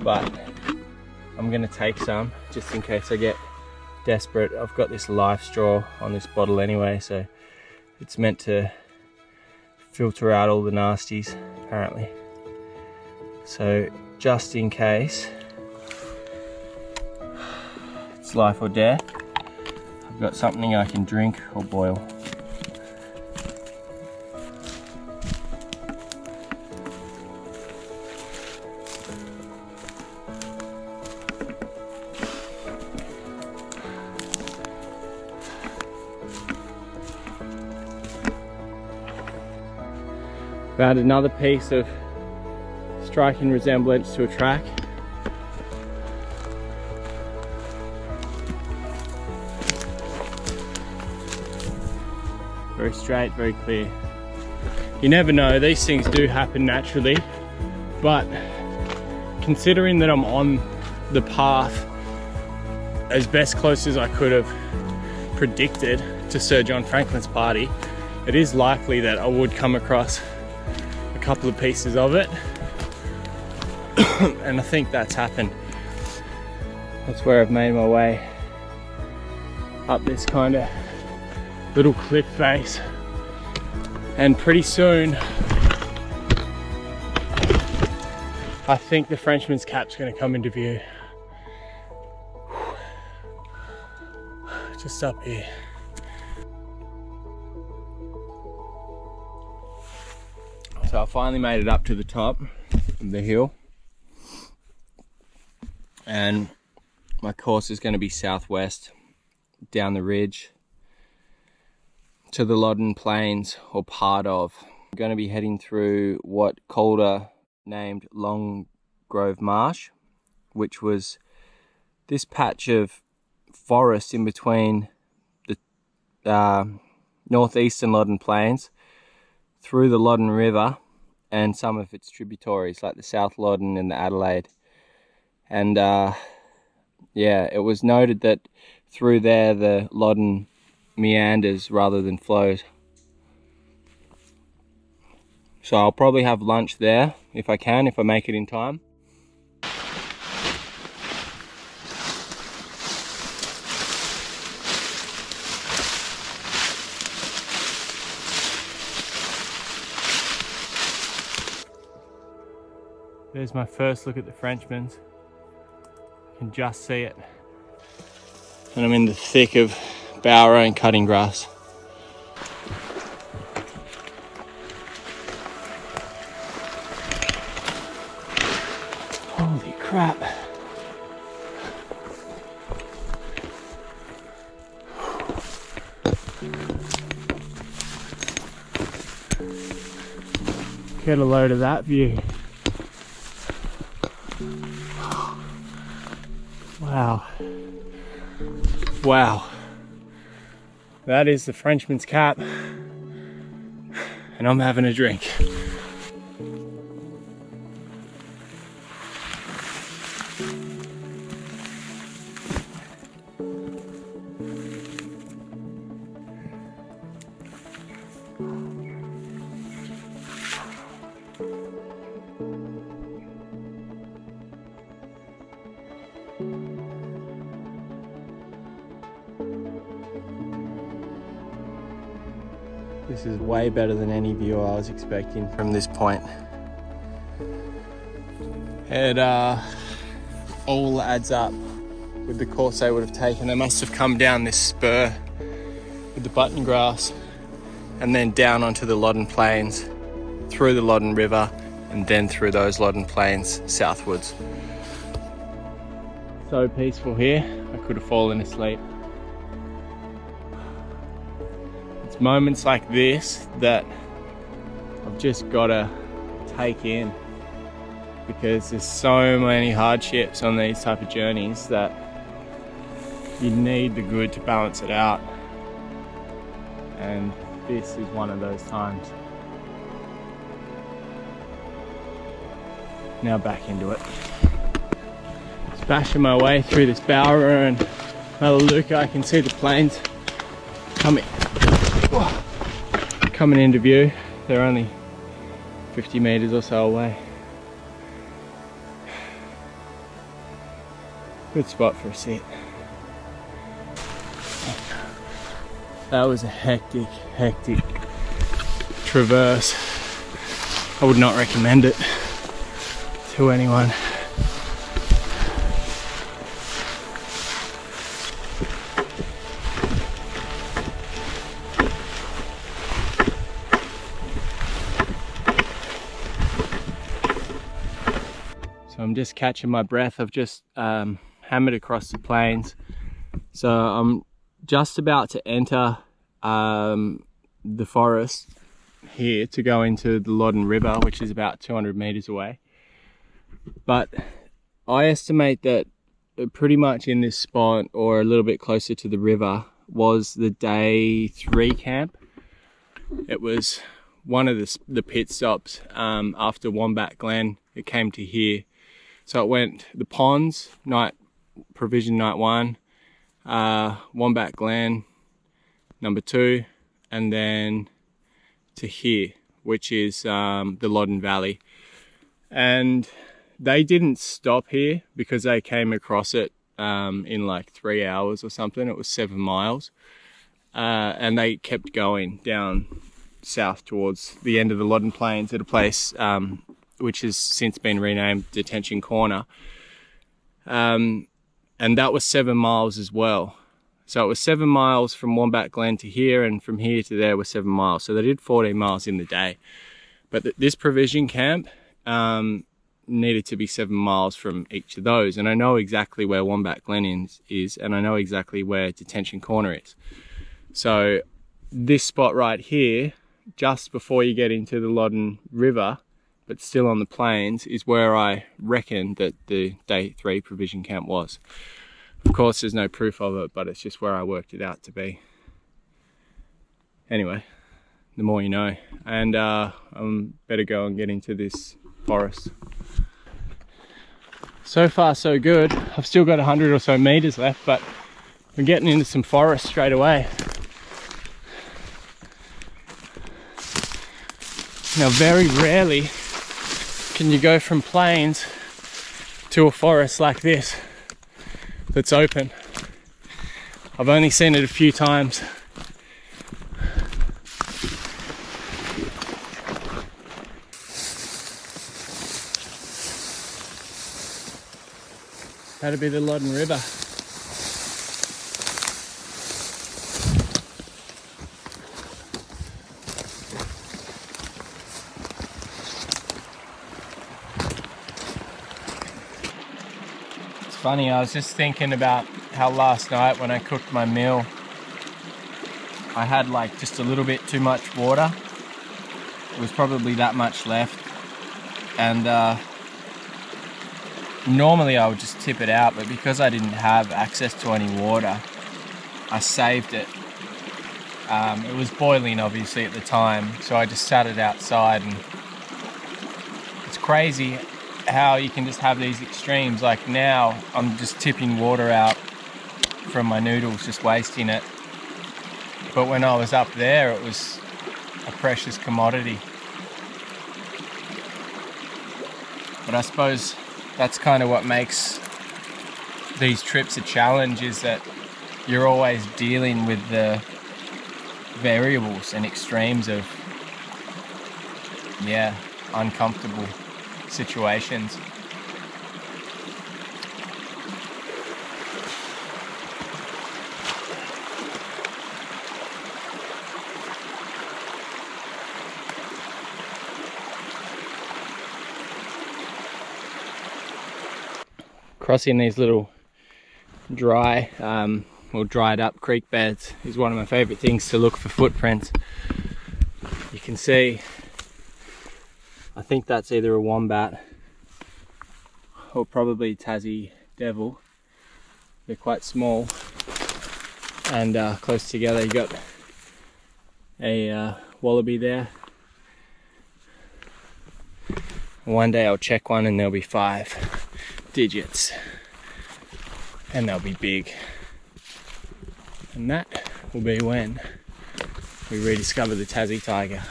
[SPEAKER 1] but I'm gonna take some just in case I get desperate. I've got this life straw on this bottle anyway, so it's meant to filter out all the nasties apparently. So just in case it's life or death, I've got something I can drink or boil. Found another piece of striking resemblance to a track. Very straight, very clear. You never know, these things do happen naturally, but considering that I'm on the path as best close as I could have predicted to Sir John Franklin's party, it is likely that I would come across a couple of pieces of it. And I think that's happened. That's where I've made my way up this kind of little cliff face, and pretty soon
[SPEAKER 2] I think the Frenchman's Cap's going to come into view. Just up here. So I finally made it up to the top of the hill, and my course is going to be southwest down the ridge to the Loddon Plains, or part of. I'm going to be heading through what Calder named Long Grove Marsh, which was this patch of forest in between the northeastern Loddon Plains, through the Loddon River and some of its tributaries like the South Loddon and the Adelaide. And yeah, it was noted that through there the Loddon meanders rather than flows. So I'll probably have lunch there if I can, if I make it in time. There's my first look at the Frenchman's. You can just see it. And I'm in the thick of bower and cutting grass. Holy crap. Get a load of that view. Wow. Wow. That is the Frenchman's Cap. And I'm having a drink. This is way better than any view I was expecting from this point. It all adds up with the course they would have taken. They must have come down this spur with the button grass and then down onto the Loddon Plains, through the Loddon River, and then through those Loddon Plains southwards. So peaceful here, I could have fallen asleep. It's moments like this that I've just got to take in, because there's so many hardships on these type of journeys that you need the good to balance it out, and this is one of those times. Now back into it. Bashing my way through this bower and Melaleuca. I can see the plains coming into view. They're only 50 meters or so away. Good spot for a sit. That was a hectic traverse. I would not recommend it to anyone. So I'm just catching my breath. I've just hammered across the plains. So I'm just about to enter the forest here to go into the Loddon River, which is about 200 meters away. But I estimate that pretty much in this spot, or a little bit closer to the river, was the day 3 camp. It was one of the pit stops after Wombat Glen. It came to here. So it went the ponds, provision night 1, Wombat Glen number 2, and then to here, which is the Loddon Valley. And they didn't stop here because they came across it in like 3 hours or something. It was 7 miles. And they kept going down south towards the end of the Loddon Plains at a place which has since been renamed Detention Corner. And that was 7 miles as well. So it was 7 miles from Wombat Glen to here, and from here to there was 7 miles. So they did 14 miles in the day. But this provision camp needed to be 7 miles from each of those. And I know exactly where Wombat Glen is, and I know exactly where Detention Corner is. So this spot right here, just before you get into the Loddon River, but still on the plains, is where I reckon that the day 3 provision camp was. Of course, there's no proof of it, but it's just where I worked it out to be. Anyway, the more you know. And I'm better go and get into this forest. So far so good. I've still got 100 or so meters left, but we're getting into some forest straight away. Now, very rarely can you go from plains to a forest like this that's open. I've only seen it a few times. That'd be the Loddon River. It's funny, I was just thinking about how last night when I cooked my meal, I had like just a little bit too much water. There was probably that much left. And normally I would just tip it out, but because I didn't have access to any water, I saved it. It was boiling obviously at the time, so I just sat it outside. And it's crazy how you can just have these extremes. Like now I'm just tipping water out from my noodles, just wasting it. But when I was up there, it was a precious commodity. But I suppose that's kind of what makes these trips a challenge, is that you're always dealing with the variables and extremes of, yeah, uncomfortable situations. Crossing these little dried up creek beds is one of my favorite things to look for footprints. You can see, I think that's either a wombat or probably a Tassie devil. They're quite small and close together. You got a wallaby there. One day I'll check one and there'll be 5 digits and they'll be big, and that will be when we rediscover the Tassie tiger.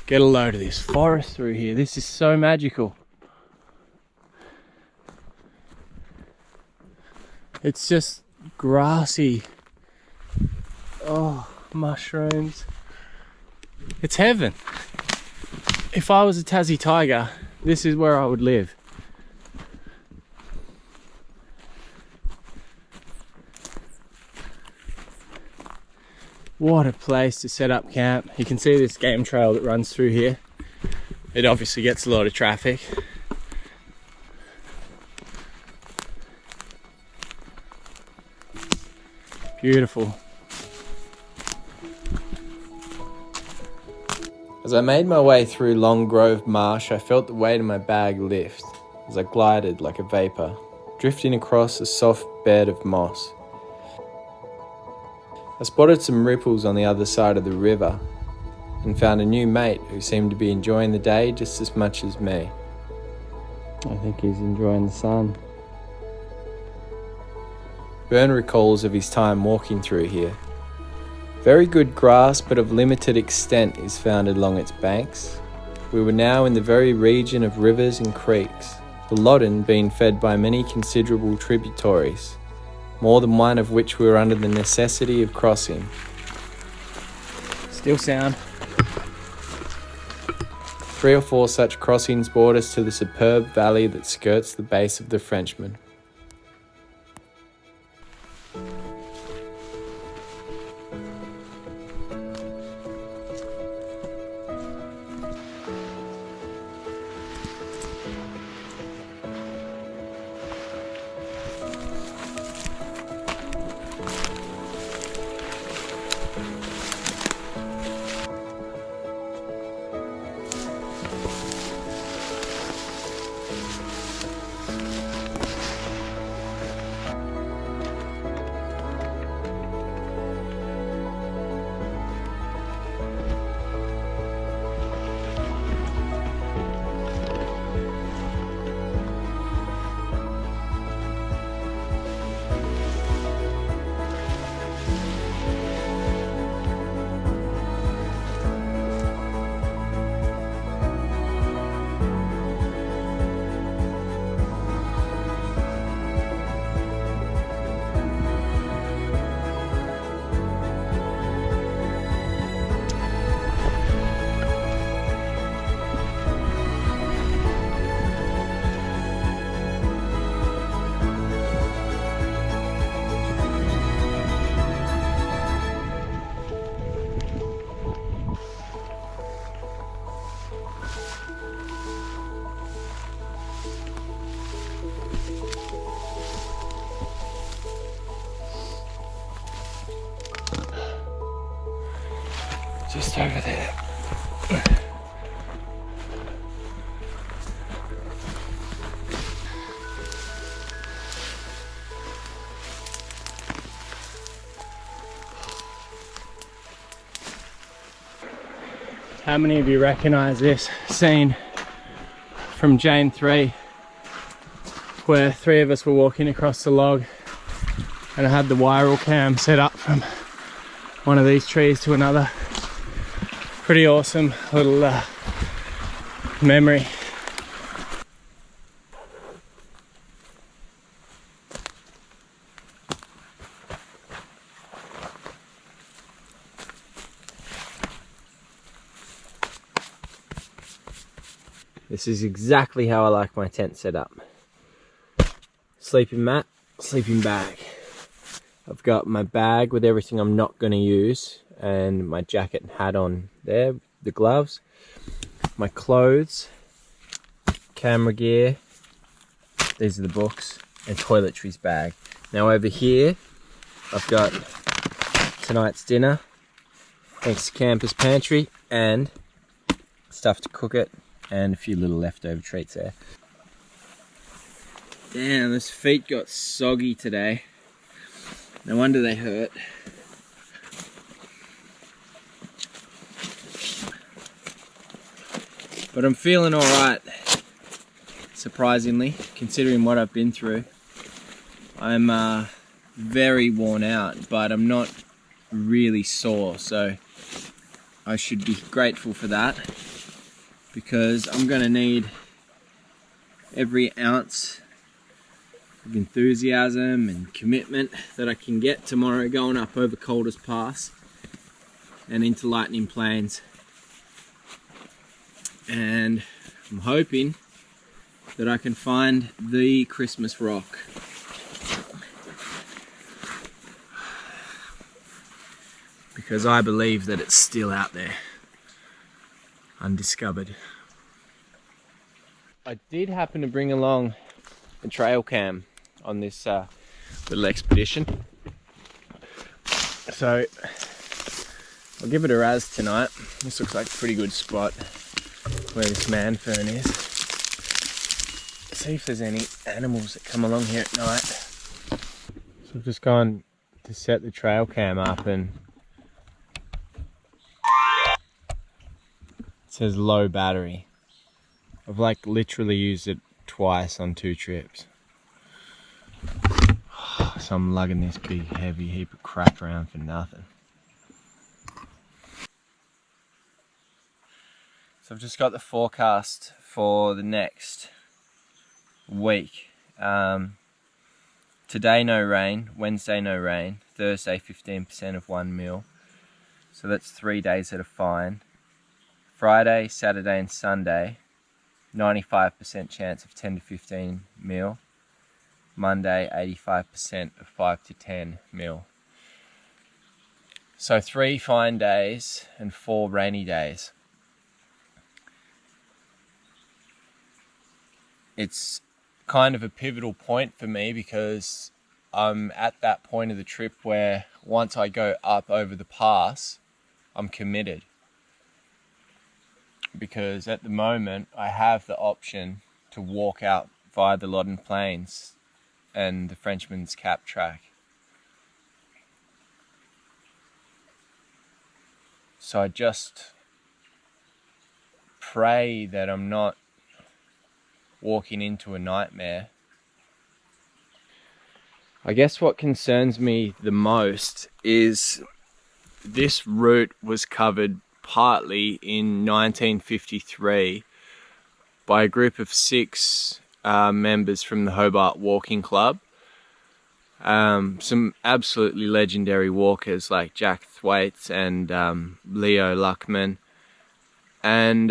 [SPEAKER 2] Get a load of this forest through here. This is so magical. It's just grassy. Oh, mushrooms. It's heaven. If I was a Tassie tiger, this is where I would live. What a place to set up camp. You can see this game trail that runs through here. It obviously gets a lot of traffic. Beautiful.
[SPEAKER 1] As I made my way through Long Grove Marsh, I felt the weight of my bag lift as I glided like a vapour, drifting across a soft bed of moss. I spotted some ripples on the other side of the river and found a new mate who seemed to be enjoying the day just as much as me.
[SPEAKER 2] I think he's enjoying the sun.
[SPEAKER 1] Byrne recalls of his time walking through here. Very good grass, but of limited extent, is found along its banks. We were now in the very region of rivers and creeks, the Loddon being fed by many considerable tributaries, more than one of which we were under the necessity of crossing.
[SPEAKER 2] Still sound. 3 or 4 such crossings brought us to the superb valley that skirts the base of the Frenchman. Just over there. How many of you recognise this scene from Jane 3, where 3 of us were walking across the log and I had the viral cam set up from one of these trees to another? Pretty awesome little memory.
[SPEAKER 1] This is exactly how I like my tent set up. Sleeping mat, sleeping bag. I've got my bag with everything I'm not going to use, and my jacket and hat on there, the gloves, my clothes, camera gear, these are the books, and toiletries bag. Now over here, I've got tonight's dinner, thanks to Campus Pantry, and stuff to cook it, and a few little leftover treats there. Damn, those feet got soggy today. No wonder they hurt. But I'm feeling alright, surprisingly, considering what I've been through. I'm very worn out, but I'm not really sore, so I should be grateful for that, because I'm going to need every ounce of enthusiasm and commitment that I can get tomorrow going up over Calder's Pass and into Lightning Plains. And I'm hoping that I can find the Christmas rock. Because I believe that it's still out there, undiscovered. I did happen to bring along a trail cam on this little expedition. So I'll give it a razz tonight. This looks like a pretty good spot where this man fern is. See if there's any animals that come along here at night. So I've just gone to set the trail cam up and it says low battery. I've like literally used it twice on 2 trips. So I'm lugging this big heavy heap of crap around for nothing. So I've just got the forecast for the next week. Today no rain, Wednesday no rain, Thursday 15% of 1 mil. So that's 3 days that are fine. Friday, Saturday and Sunday, 95% chance of 10 to 15 mil. Monday, 85% of 5 to 10 mil. So 3 fine days and 4 rainy days. It's kind of a pivotal point for me because I'm at that point of the trip where once I go up over the pass, I'm committed. Because at the moment I have the option to walk out via the Loddon Plains and the Frenchman's Cap track. So I just pray that I'm not walking into a nightmare. I guess what concerns me the most is this route was covered partly in 1953 by a group of 6 members from the Hobart Walking Club. Some absolutely legendary walkers like Jack Thwaites and Leo Luckman. And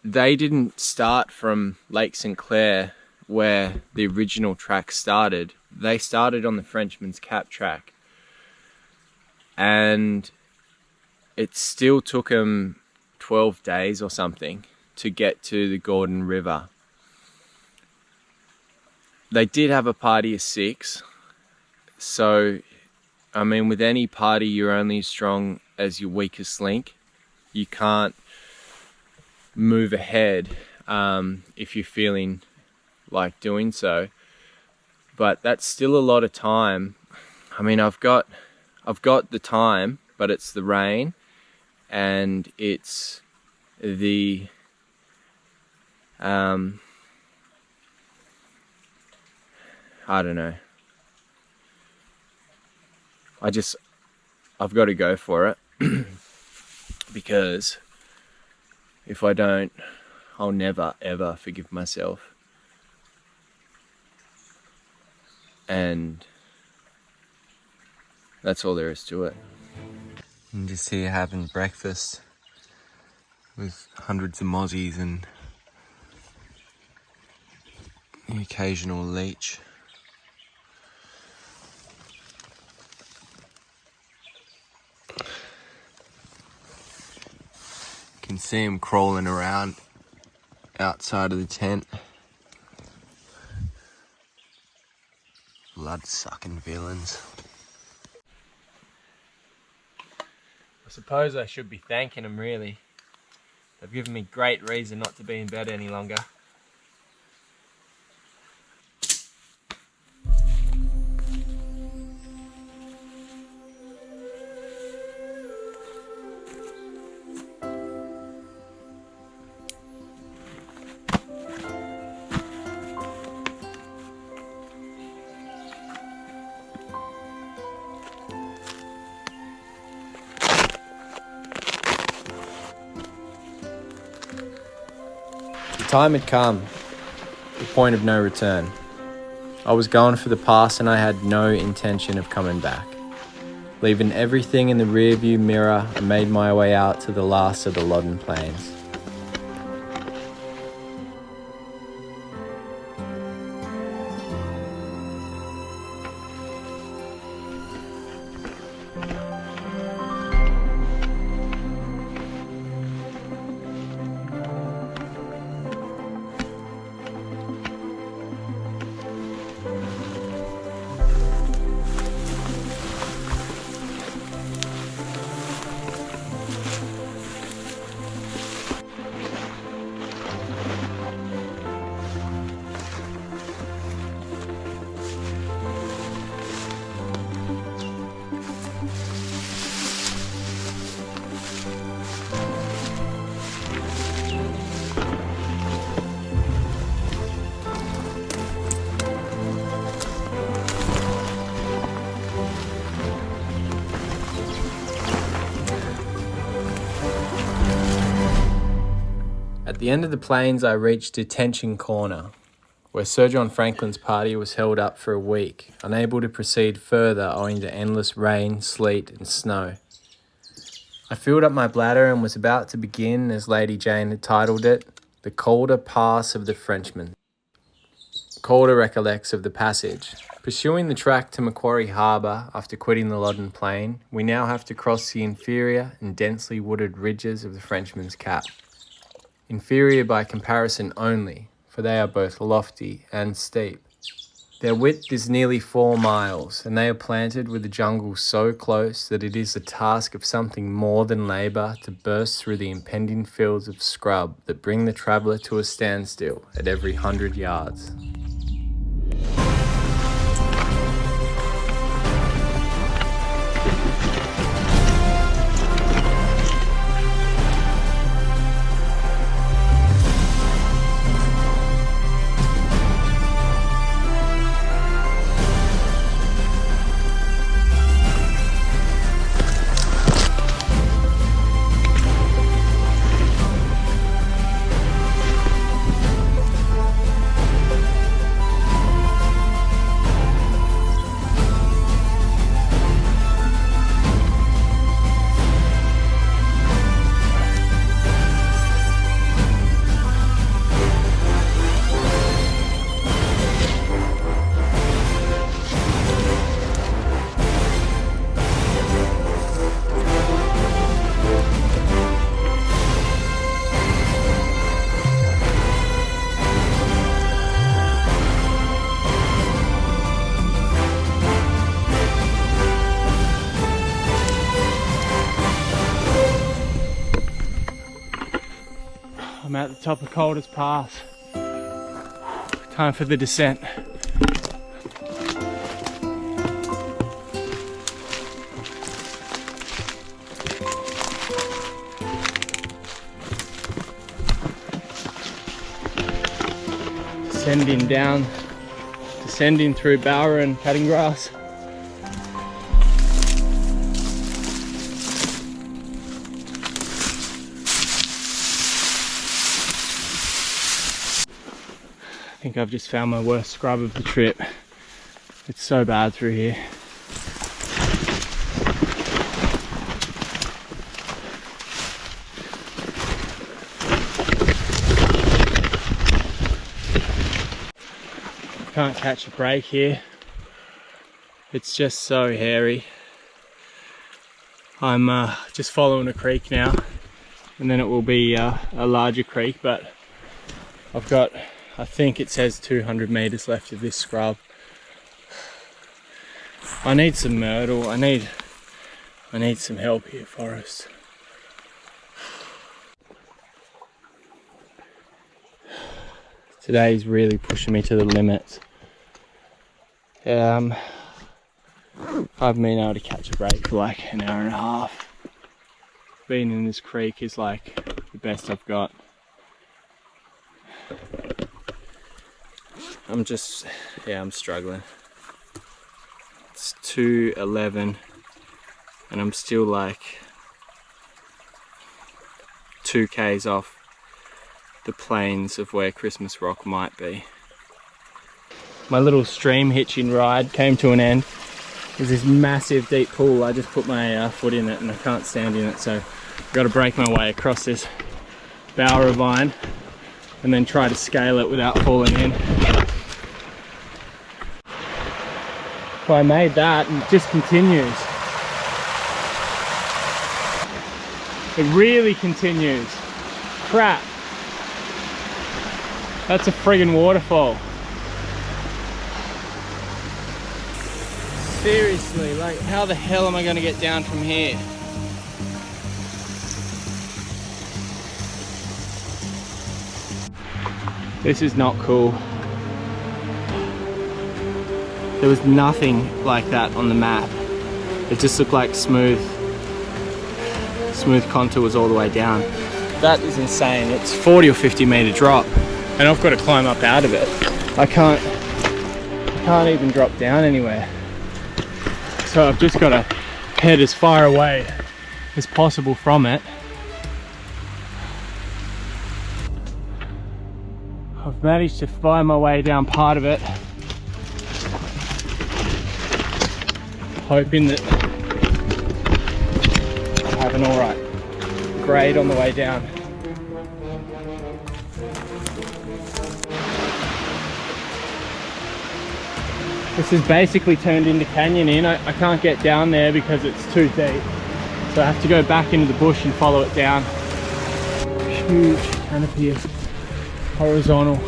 [SPEAKER 1] they didn't start from Lake St Clair where the original track started. They started on the Frenchman's Cap track. And it still took them 12 days or something to get to the Gordon River. They did have a party of 6. So, I mean, with any party, you're only as strong as your weakest link. You can't move ahead if you're feeling like doing so. But that's still a lot of time. I mean, I've got the time, but it's the rain and it's the I don't know. I've got to go for it because if I don't, I'll never ever forgive myself. And that's all there is to it. I'm just here having breakfast with hundreds of mozzies and the occasional leech. You can see him crawling around outside of the tent. Blood-sucking villains. I suppose I should be thanking them, really. They've given me great reason not to be in bed any longer. The time had come, the point of no return. I was going for the pass and I had no intention of coming back. Leaving everything in the rearview mirror, I made my way out to the last of the Loddon Plains. At the end of the plains, I reached Detention Corner, where Sir John Franklin's party was held up for a week, unable to proceed further owing to endless rain, sleet and snow.
[SPEAKER 2] I filled up my bladder and was about to begin, as Lady Jane had titled it, The Calder Pass of the Frenchman. Calder recollects of the passage. Pursuing the track to Macquarie Harbour after quitting the Loddon Plain, we now have to cross the inferior and densely wooded ridges of the Frenchman's Cap. Inferior by comparison only, for they are both lofty and steep. Their width is nearly 4 miles, and they are planted with the jungle so close that it is the task of something more than labour to burst through the impending fields of scrub that bring the traveller to a standstill at every 100 yards. I'm at the top of Calder's Pass. Time for the descent. Descending down, descending through bower and cutting grass. I think I've just found my worst scrub of the trip. It's so bad through here. Can't catch a break here. It's just so hairy. I'm just following a creek now, and then it will be a larger creek, but I've got, I think it says 200 meters left of this scrub. I need some myrtle. I need some help here, Forrest. Today's really pushing me to the limits. I've been able to catch a break for like an hour and a half. Being in this creek is like the best I've got. I'm struggling. It's 2:11 and I'm still like 2 k's off the plains of where Christmas Rock might be. My little stream hitching ride came to an end. There's this massive deep pool. I just put my foot in it and I can't stand in it, so I've got to break my way across this bower of vine and then try to scale it without falling in. So I made that and it just continues. It really continues. Crap. That's a friggin' waterfall. Seriously, like how the hell am I gonna get down from here? This is not cool. There was nothing like that on the map. It just looked like smooth contours all the way down. That is insane. It's 40 or 50 meter drop and I've got to climb up out of it. I can't even drop down anywhere. So I've just got to head as far away as possible from it. I've managed to find my way down part of it, hoping that I have an alright grade on the way down. This is basically turned into canyoning. I can't get down there because it's too deep. So I have to go back into the bush and follow it down. Huge canopy of horizontal.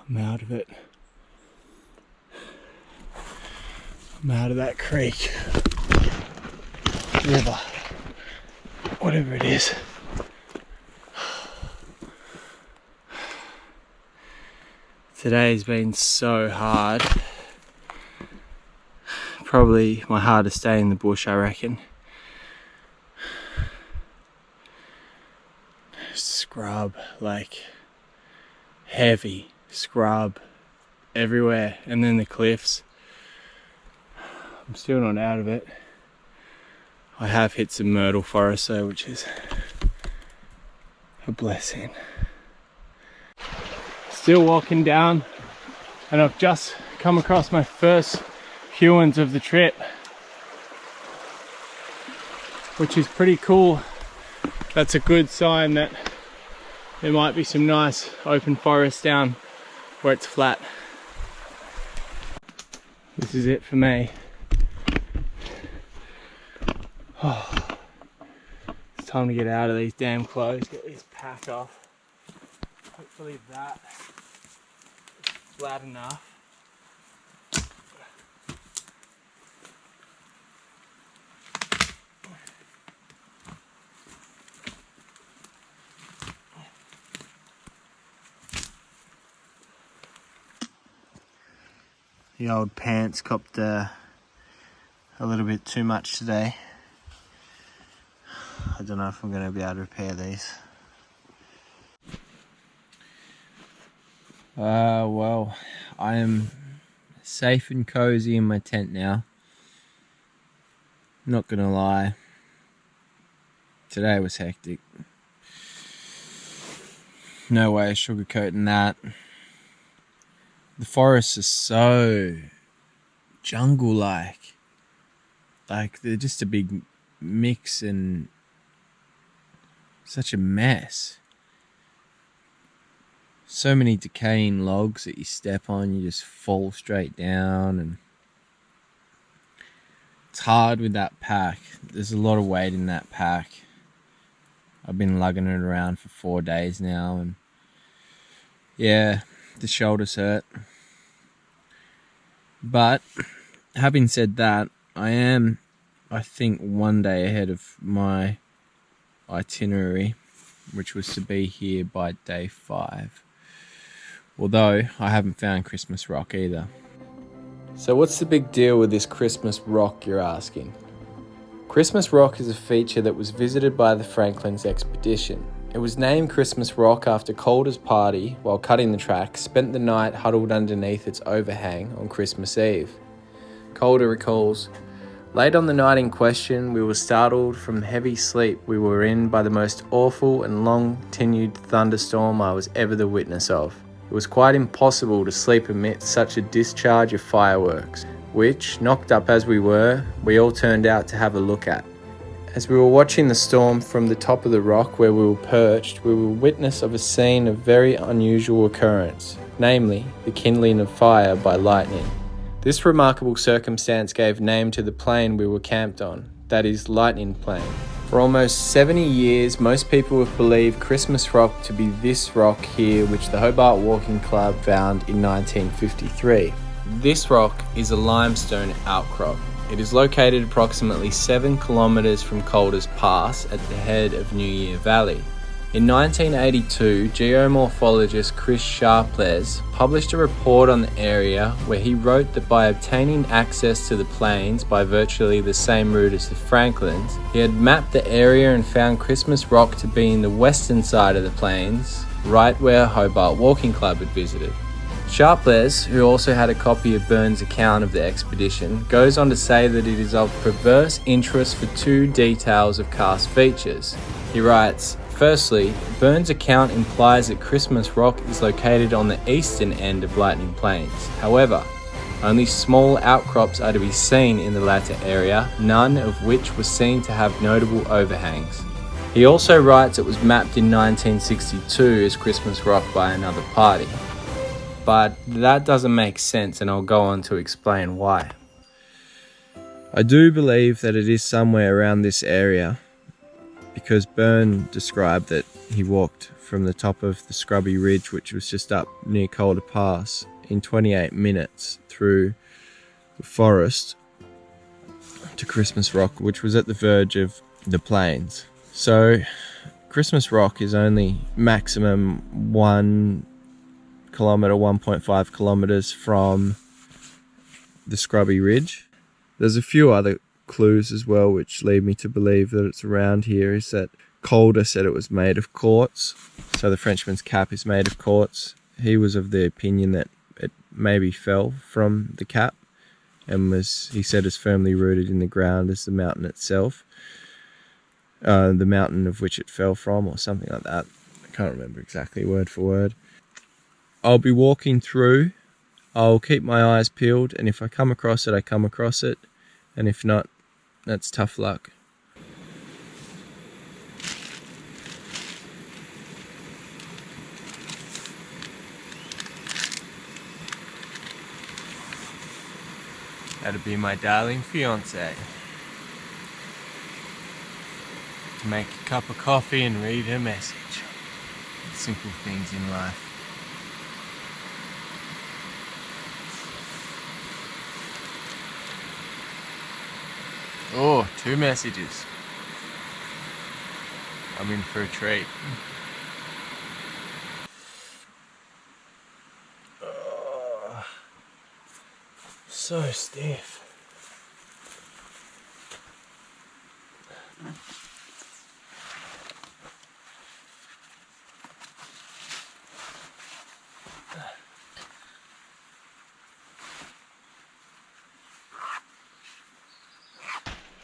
[SPEAKER 2] I'm out of it. I'm out of that creek, river, whatever it is. Today's been so hard. Probably my hardest day in the bush, I reckon. Scrub, like heavy scrub everywhere, and then the cliffs. I'm still not out of it. I have hit some myrtle forest though, which is a blessing. Still walking down, and I've just come across my first humans of the trip, which is pretty cool. That's a good sign that there might be some nice open forest down where it's flat. This is it for me. Oh, it's time to get out of these damn clothes, get this pack off. Hopefully that is flat enough. The old pants copped a little bit too much today. I don't know if I'm going to be able to repair these. Well, I am safe and cozy in my tent now. Not going to lie. Today was hectic. No way sugarcoating that. The forests are so jungle-like. Like, they're just a big mix and such a mess. So many decaying logs that you step on, you just fall straight down, and it's hard with that pack. There's a lot of weight in that pack. I've been lugging it around for 4 days now, and yeah, the shoulders hurt. But having said that, I think 1 day ahead of my itinerary, which was to be here by day 5. Although I haven't found Christmas Rock either. So what's the big deal with this Christmas Rock, you're asking? Christmas Rock is a feature that was visited by the Franklin's expedition. It was named Christmas Rock after Calder's party, while cutting the track, spent the night huddled underneath its overhang on Christmas Eve. Calder recalls, "Late on the night in question, we were startled from heavy sleep we were in by the most awful and long-continued thunderstorm I was ever the witness of. It was quite impossible to sleep amid such a discharge of fireworks, which, knocked up as we were, we all turned out to have a look at. As we were watching the storm from the top of the rock where we were perched, we were witness of a scene of very unusual occurrence, namely, the kindling of fire by lightning. This remarkable circumstance gave name to the plain we were camped on, that is, Lightning Plain. For almost 70 years, most people have believed Christmas Rock to be this rock here, which the Hobart Walking Club found in 1953. This rock is a limestone outcrop. It is located approximately 7 kilometres from Calder's Pass at the head of New Year Valley. In 1982, geomorphologist Chris Sharpless published a report on the area where he wrote that by obtaining access to the plains by virtually the same route as the Franklins, he had mapped the area and found Christmas Rock to be in the western side of the plains, right where Hobart Walking Club had visited. Sharpless, who also had a copy of Burns' account of the expedition, goes on to say that it is of perverse interest for two details of karst features. He writes, "Firstly, Burns' account implies that Christmas Rock is located on the eastern end of Lightning Plains. However, only small outcrops are to be seen in the latter area, none of which were seen to have notable overhangs." He also writes it was mapped in 1962 as Christmas Rock by another party. But that doesn't make sense, and I'll go on to explain why.
[SPEAKER 1] I do believe that it is somewhere around this area, because Byrne described that he walked from the top of the scrubby ridge, which was just up near Calder Pass, in 28 minutes through the forest to Christmas Rock, which was at the verge of the plains. So Christmas Rock is only maximum 1.5 kilometers from the scrubby ridge. There's a few other clues as well which lead me to believe that it's around here. Is that Calder said it was made of quartz, so the Frenchman's Cap is made of quartz. He was of the opinion that it maybe fell from the cap and was, he said, as firmly rooted in the ground as the mountain itself, the mountain of which it fell from, or something like that. I can't remember exactly word for word. I'll be walking through, I'll keep my eyes peeled, and if I come across it, I come across it, and if not, that's tough luck. That'd be my darling fiancée. To make a cup of coffee and read her message. Simple things in life. Oh, 2 messages. I'm in for a treat. Oh, so stiff.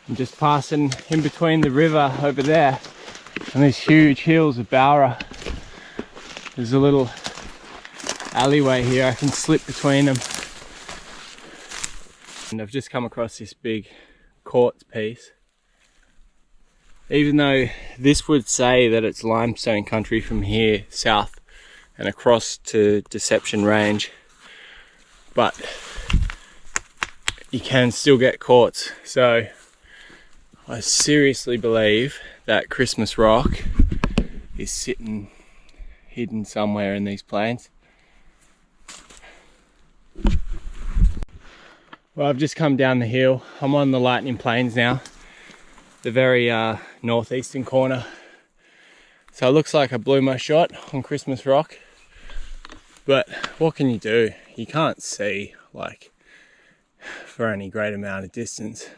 [SPEAKER 1] I'm just passing in between the river over there and these huge hills of Bowra. There's a little alleyway here, I can slip between them. And I've just come across this big quartz piece. Even though this would say that it's limestone country from here south and across to Deception Range, but you can still get quartz. So I seriously believe that Christmas Rock is sitting hidden somewhere in these plains. Well, I've just come down the hill. I'm on the Lightning Plains now, the very northeastern corner. So it looks like I blew my shot on Christmas Rock, but what can you do? You can't see like for any great amount of distance.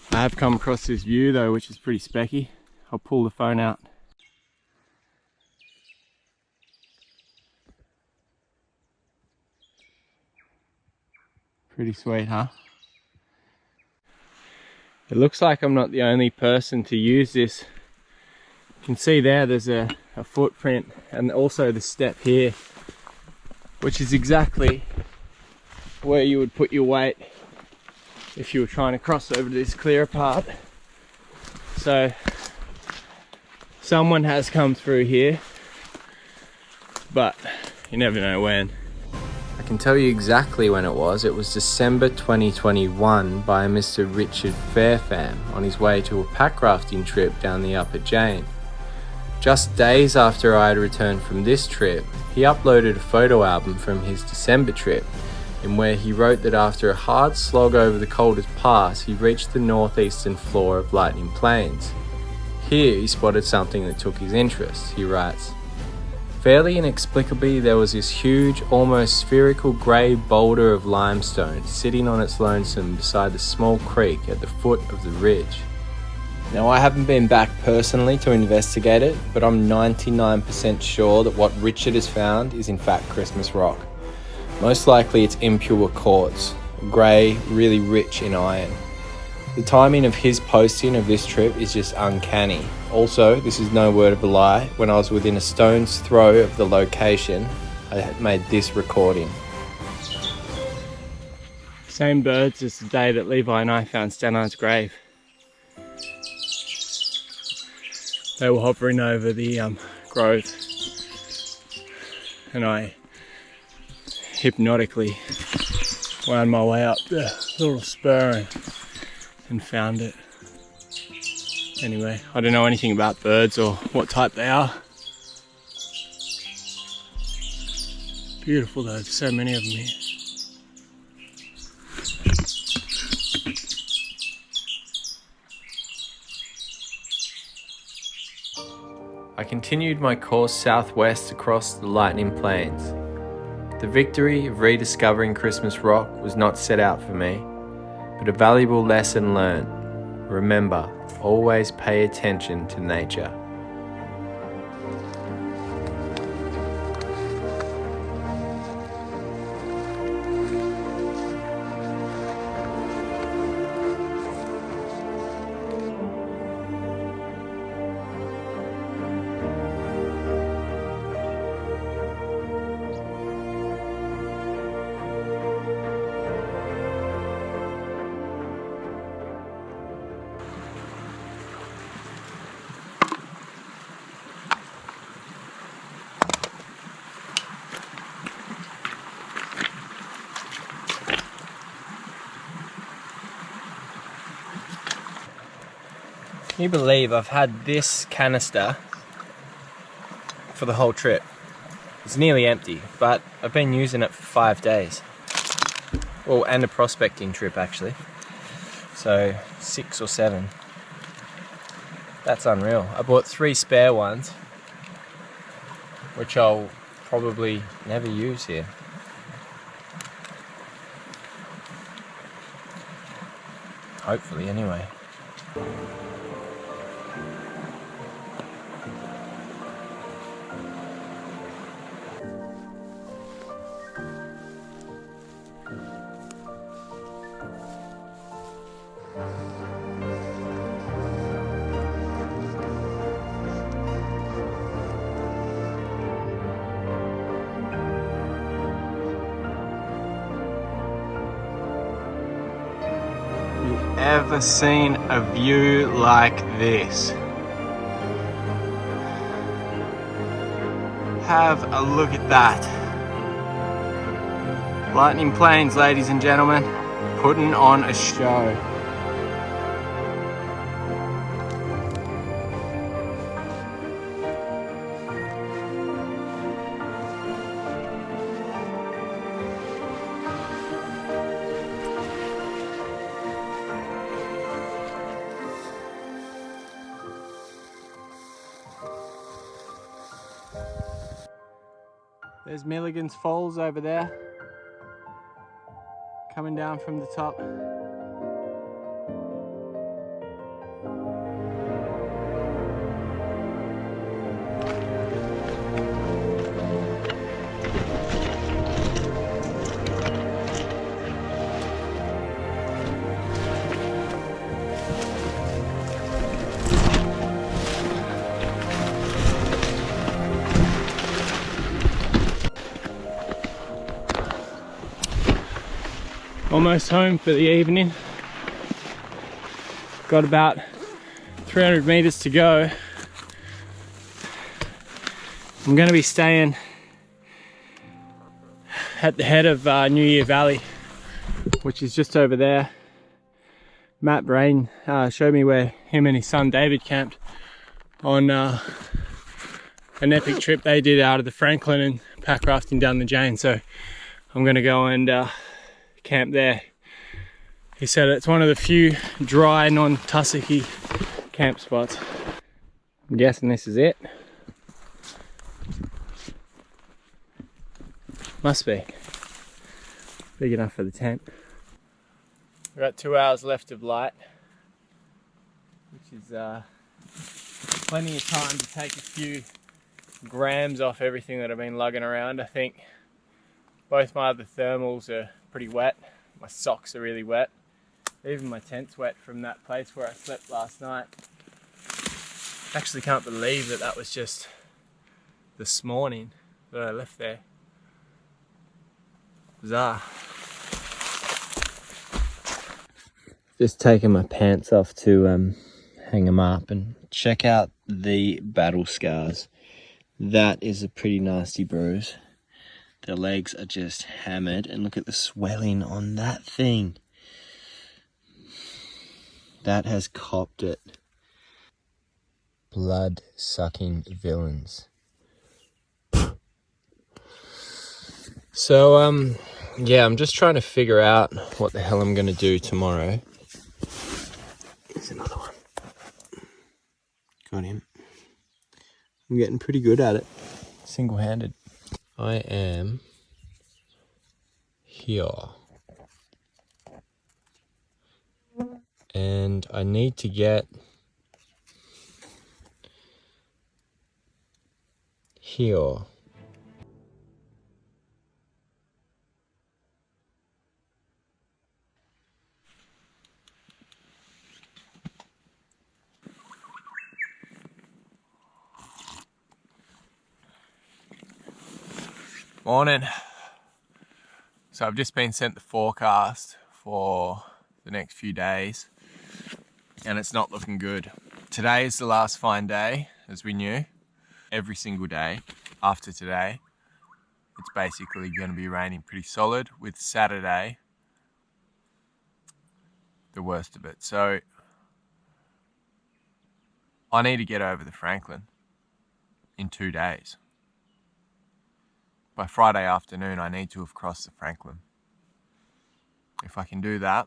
[SPEAKER 1] I have come across this view though, which is pretty specky. I'll pull the phone out. Pretty sweet, huh? It looks like I'm not the only person to use this. You can see there's a footprint, and also the step here, which is exactly where you would put your weight if you were trying to cross over to this clearer part. So someone has come through here, but you never know when. I can tell you exactly when it was. It was December 2021 by Mr. Richard Fairfam on his way to a pack rafting trip down the Upper Jane. Just days after I had returned from this trip, he uploaded a photo album from his December trip, in where he wrote that after a hard slog over the Calder's Pass, he reached the northeastern floor of Lightning Plains.
[SPEAKER 2] Here he spotted something that took his interest. He writes, "Fairly inexplicably, there was this huge, almost spherical grey boulder of limestone sitting on its lonesome beside a small creek at the foot of the ridge." Now, I haven't been back personally to investigate it, but I'm 99% sure that what Richard has found is in fact Christmas rock. Most likely it's impure quartz, grey, really rich in iron. The timing of his posting of this trip is just uncanny. Also, this is no word of a lie, when I was within a stone's throw of the location, I had made this recording. Same birds as the day that Levi and I found Stannard's grave. They were hovering over the grove, and I hypnotically wound my way up the little spur and found it. Anyway, I don't know anything about birds or what type they are. Beautiful though, there's so many of them here. I continued my course southwest across the Lightning Plains. The victory of rediscovering Christmas rock was not set out for me, but a valuable lesson learned. Remember, always pay attention to nature. Can you believe I've had this canister for the whole trip? It's nearly empty, but I've been using it for 5 days. Well, and a prospecting trip actually. So 6 or 7. That's unreal. I bought 3 spare ones, which I'll probably never use here. Hopefully, anyway. Ever seen a view like this? Have a look at that. Lightning Plains, ladies and gentlemen, putting on a show. There's Milligan's Falls over there, coming down from the top. Almost home for the evening. Got about 300 meters to go. I'm going to be staying at the head of New Year Valley, which is just over there. Matt Brain showed me where him and his son David camped on an epic trip they did out of the Franklin and pack rafting down the Jane. So I'm going to go and camp there. He said it's one of the few dry, non-tussocky camp spots. I'm guessing this is it. Must be. Big enough for the tent. We've got 2 hours left of light, which is plenty of time to take a few grams off everything that I've been lugging around. I think both my other thermals are pretty wet. My socks are really wet. Even my tent's wet from that place where I slept last night. I actually can't believe that was just this morning that I left there. Bizarre. Just taking my pants off to hang them up, and check out the battle scars. That is a pretty nasty bruise. The legs are just hammered, and look at the swelling on that thing. That has copped it. Blood-sucking villains. So, yeah, I'm just trying to figure out what the hell I'm going to do tomorrow. Here's another one. Got him. I'm getting pretty good at it. Single-handed. I am here. And I need to get here. Morning. So I've just been sent the forecast for the next few days, and it's not looking good. Today is the last fine day, as we knew. Every single day after today, it's basically going to be raining pretty solid, with Saturday the worst of it. So I need to get over the Franklin in 2 days. By Friday afternoon, I need to have crossed the Franklin. If I can do that,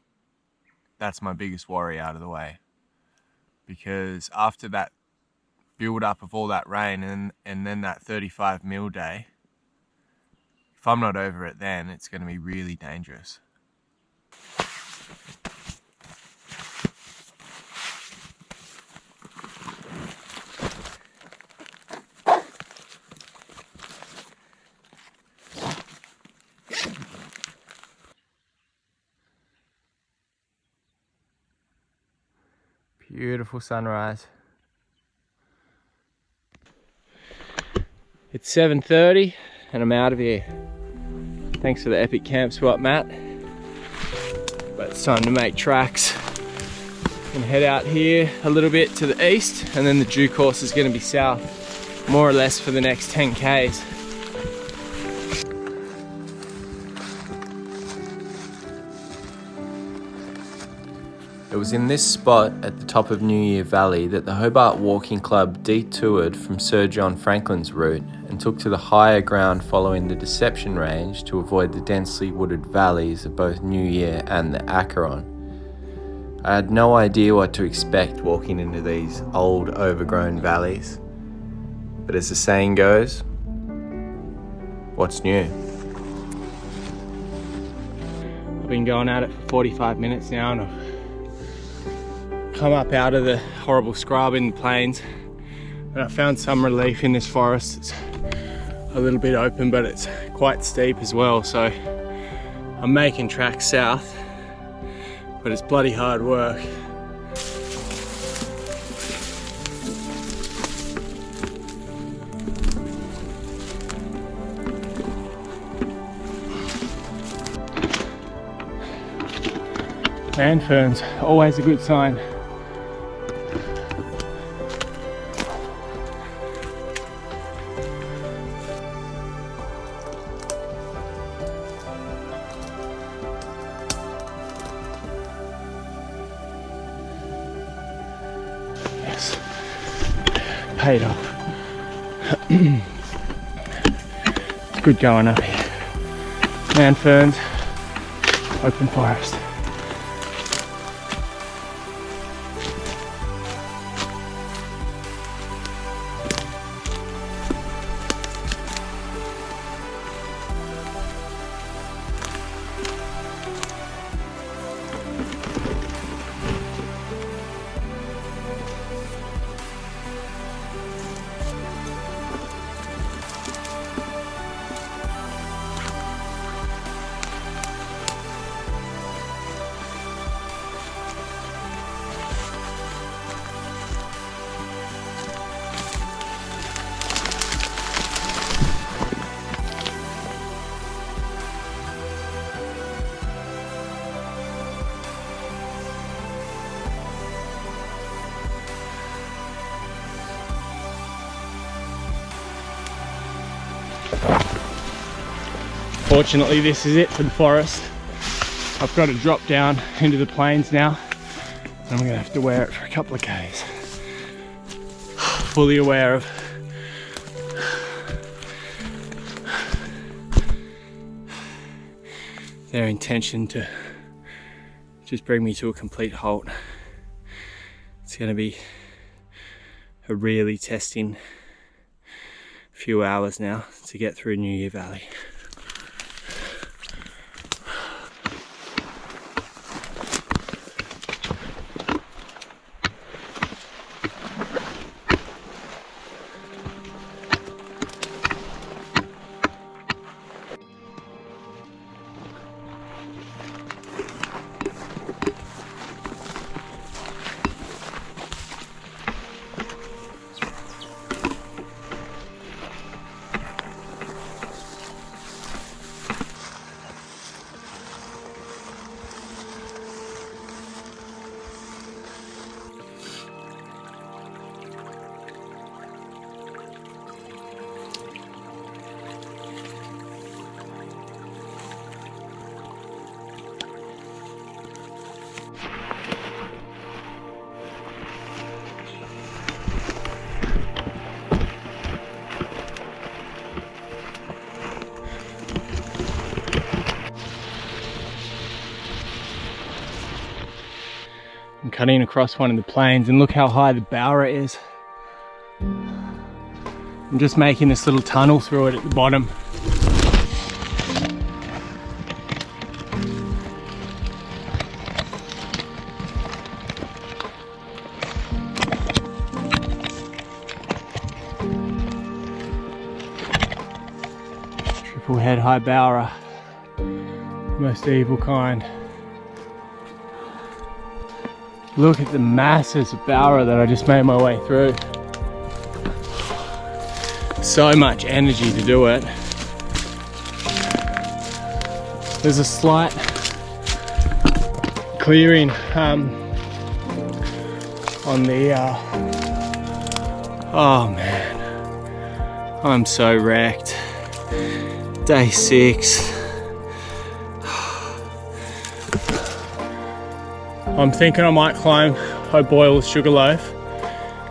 [SPEAKER 2] that's my biggest worry out of the way. Because after that build up of all that rain and then that 35 mil day, if I'm not over it then, it's going to be really dangerous. Beautiful sunrise. It's 7:30 and I'm out of here. Thanks for the epic camp spot, Matt. But it's time to make tracks and head out here a little bit to the east, and then the due course is going to be south, more or less for the next 10 Ks.
[SPEAKER 1] It was in this spot at the top of New Year Valley that the Hobart Walking Club detoured from Sir John Franklin's route and took to the higher ground following the Deception Range to avoid the densely wooded valleys of both New Year and the Acheron. I had no idea what to expect walking into these old, overgrown valleys. But as the saying goes, what's new?
[SPEAKER 2] I've been going at it for 45 minutes now, and I've come up out of the horrible scrub in the plains, and I found some relief in this forest. It's a little bit open, but it's quite steep as well, so I'm making tracks south, but it's bloody hard work. Man ferns, always a good sign. Yes, paid off. It's good going up here. Man ferns, open forest. unfortunately this is it for the forest. I've got to drop down into the plains now, and I'm gonna have to wear it for a couple of Ks. Fully aware of their intention to just bring me to a complete halt. It's gonna be a really testing few hours now to get through New Year Valley. I'm cutting across one of the plains, and look how high the Bowra is. I'm just making this little tunnel through it at the bottom. Triple head high Bowra, most evil kind. Look at the masses of Bowra that I just made my way through. So much energy to do it. There's a slight clearing on the oh man, I'm so wrecked. Day 6. I'm thinking I might climb O'Boyle's Sugarloaf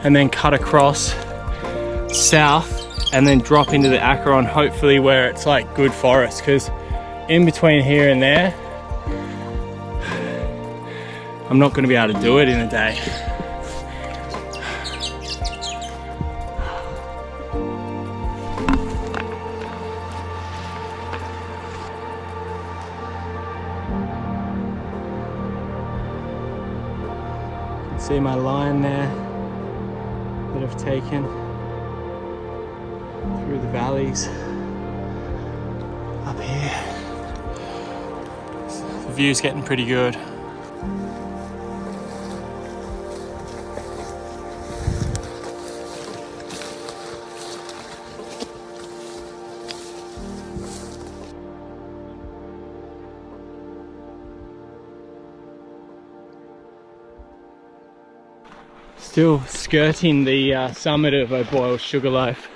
[SPEAKER 2] and then cut across south and then drop into the Acheron, hopefully where it's like good forest, because in between here and there I'm not going to be able to do it in a day. See my line there that I've taken through the valleys up here. The view's getting pretty good. Still skirting the summit of O'Boyle's Sugarloaf,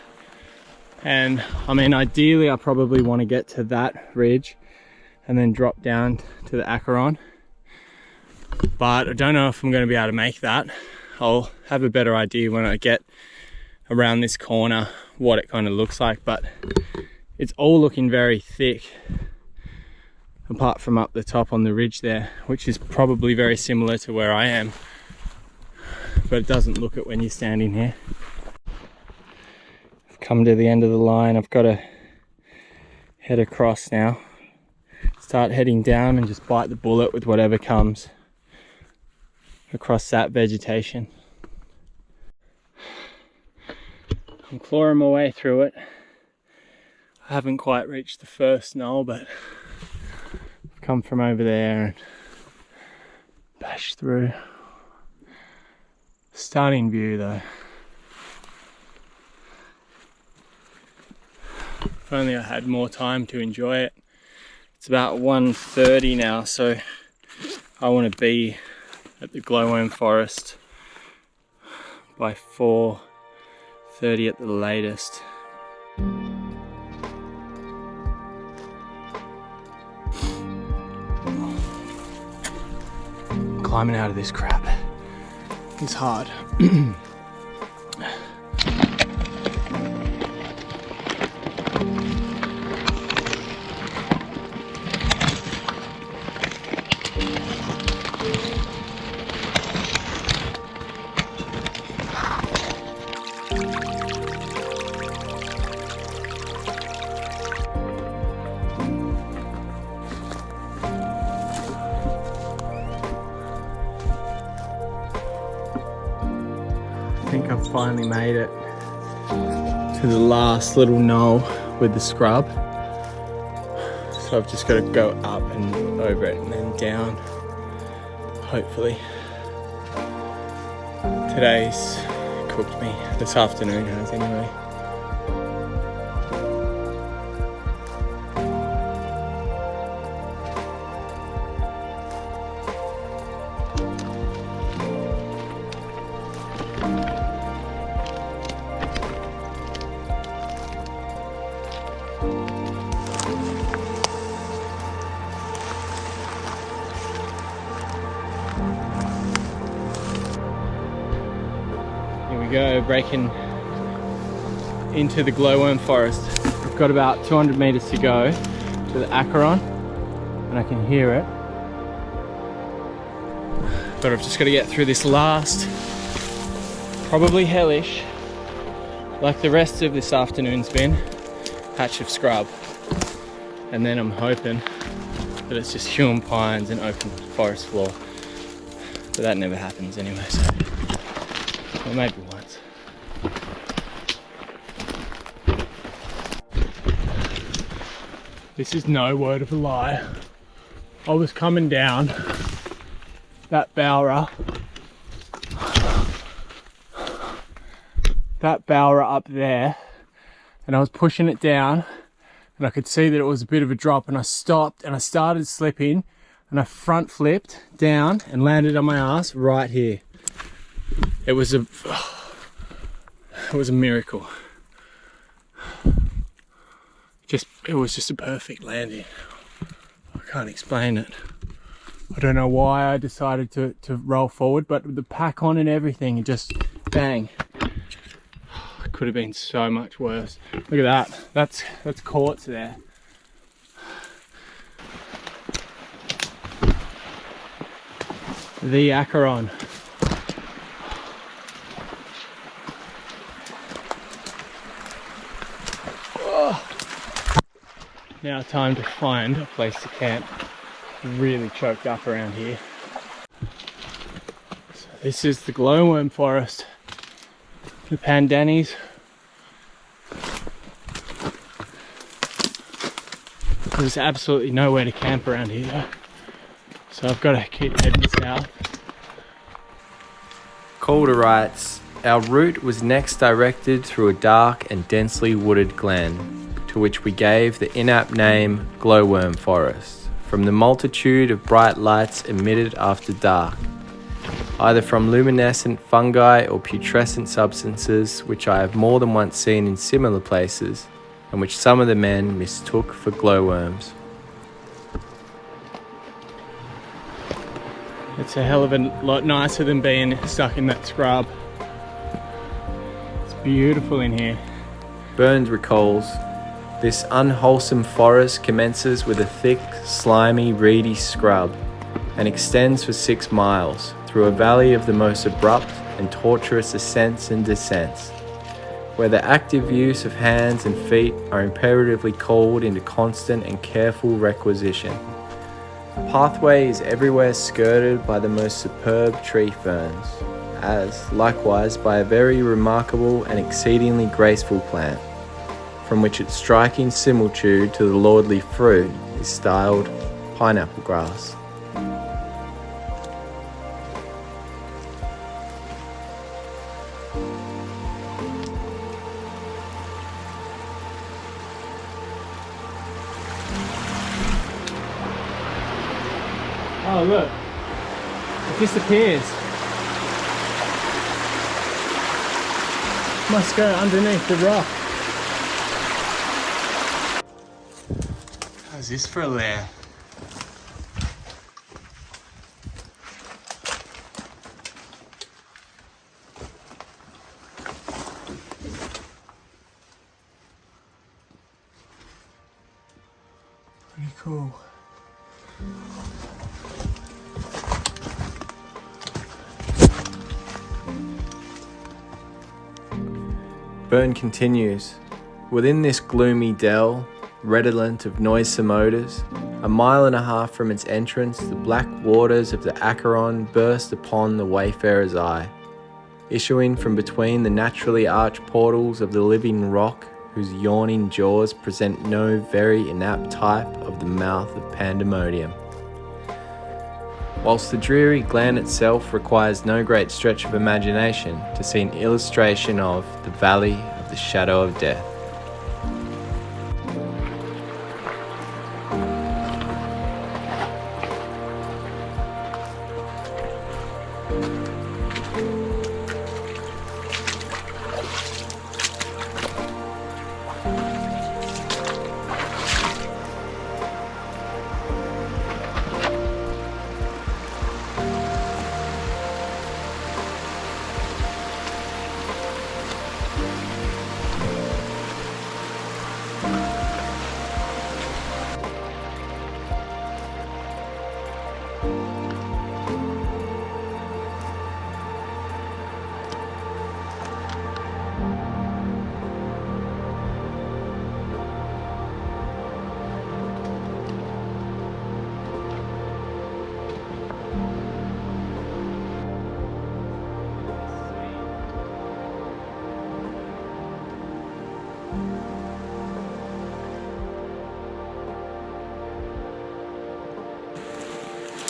[SPEAKER 2] and I mean ideally I probably want to get to that ridge and then drop down to the Acheron, but I don't know if I'm going to be able to make that. I'll have a better idea when I get around this corner what it kind of looks like, but it's all looking very thick apart from up the top on the ridge there, which is probably very similar to where I am, but it doesn't look it when you're standing here. I've come to the end of the line. I've got to head across now, start heading down and just bite the bullet with whatever comes across that vegetation. I'm clawing my way through it. I haven't quite reached the first knoll, but I've come from over there and bashed through. Stunning view though. If only I had more time to enjoy it. It's about 1:30 now, so I want to be at the glowworm forest by 4:30 at the latest. climbing out of this crap is hard. I think I've finally made it to the last little knoll with the scrub. So I've just got to go up and over it and then down, hopefully. Today's cooked me. This afternoon has anyway. Here we go, breaking into the glowworm forest. I've got about 200 meters to go to the Acheron, and I can hear it. But I've just got to get through this last, probably hellish, like the rest of this afternoon's been, patch of scrub. And then I'm hoping that it's just human pines and open forest floor. But that never happens anyway, so. Or maybe once. This is no word of a lie. I was coming down that bower up there, and I was pushing it down, and I could see that it was a bit of a drop, and I stopped and I started slipping, and I front flipped down and landed on my ass right here. It was a miracle. It was just a perfect landing. I can't explain it. I don't know why I decided to roll forward, but with the pack on and everything, it just bang. It could have been so much worse. Look at that. That's quartz there. The Acheron. Now time to find a place to camp. Really choked up around here. So this is the glowworm forest. The pandanus. There's absolutely nowhere to camp around here though. So I've got to keep heading south.
[SPEAKER 1] Calder writes, our route was next directed through a dark and densely wooded glen, to which we gave the inapt name Glowworm Forest, from the multitude of bright lights emitted after dark, either from luminescent fungi or putrescent substances which I have more than once seen in similar places, and which some of the men mistook for glowworms.
[SPEAKER 2] It's a hell of a lot nicer than being stuck in that scrub. It's beautiful in here.
[SPEAKER 1] Burns recalls, this unwholesome forest commences with a thick, slimy, reedy scrub and extends for 6 miles through a valley of the most abrupt and tortuous ascents and descents, where the active use of hands and feet are imperatively called into constant and careful requisition. The pathway is everywhere skirted by the most superb tree ferns, as likewise by a very remarkable and exceedingly graceful plant, from which its striking similitude to the lordly fruit is styled pineapple grass.
[SPEAKER 2] Oh look, it disappears. Must go underneath the rock. How's this for a lair? Cool. Burn continues. Within this gloomy dell, redolent of noisome odours, a mile and a half from its entrance, the black waters of the Acheron burst upon the wayfarer's eye, issuing from between the naturally arched portals of the living rock, whose yawning jaws present no very inapt type of the mouth of pandemonium. Whilst the dreary glen itself requires no great stretch of imagination to see an illustration of the Valley of the Shadow of Death.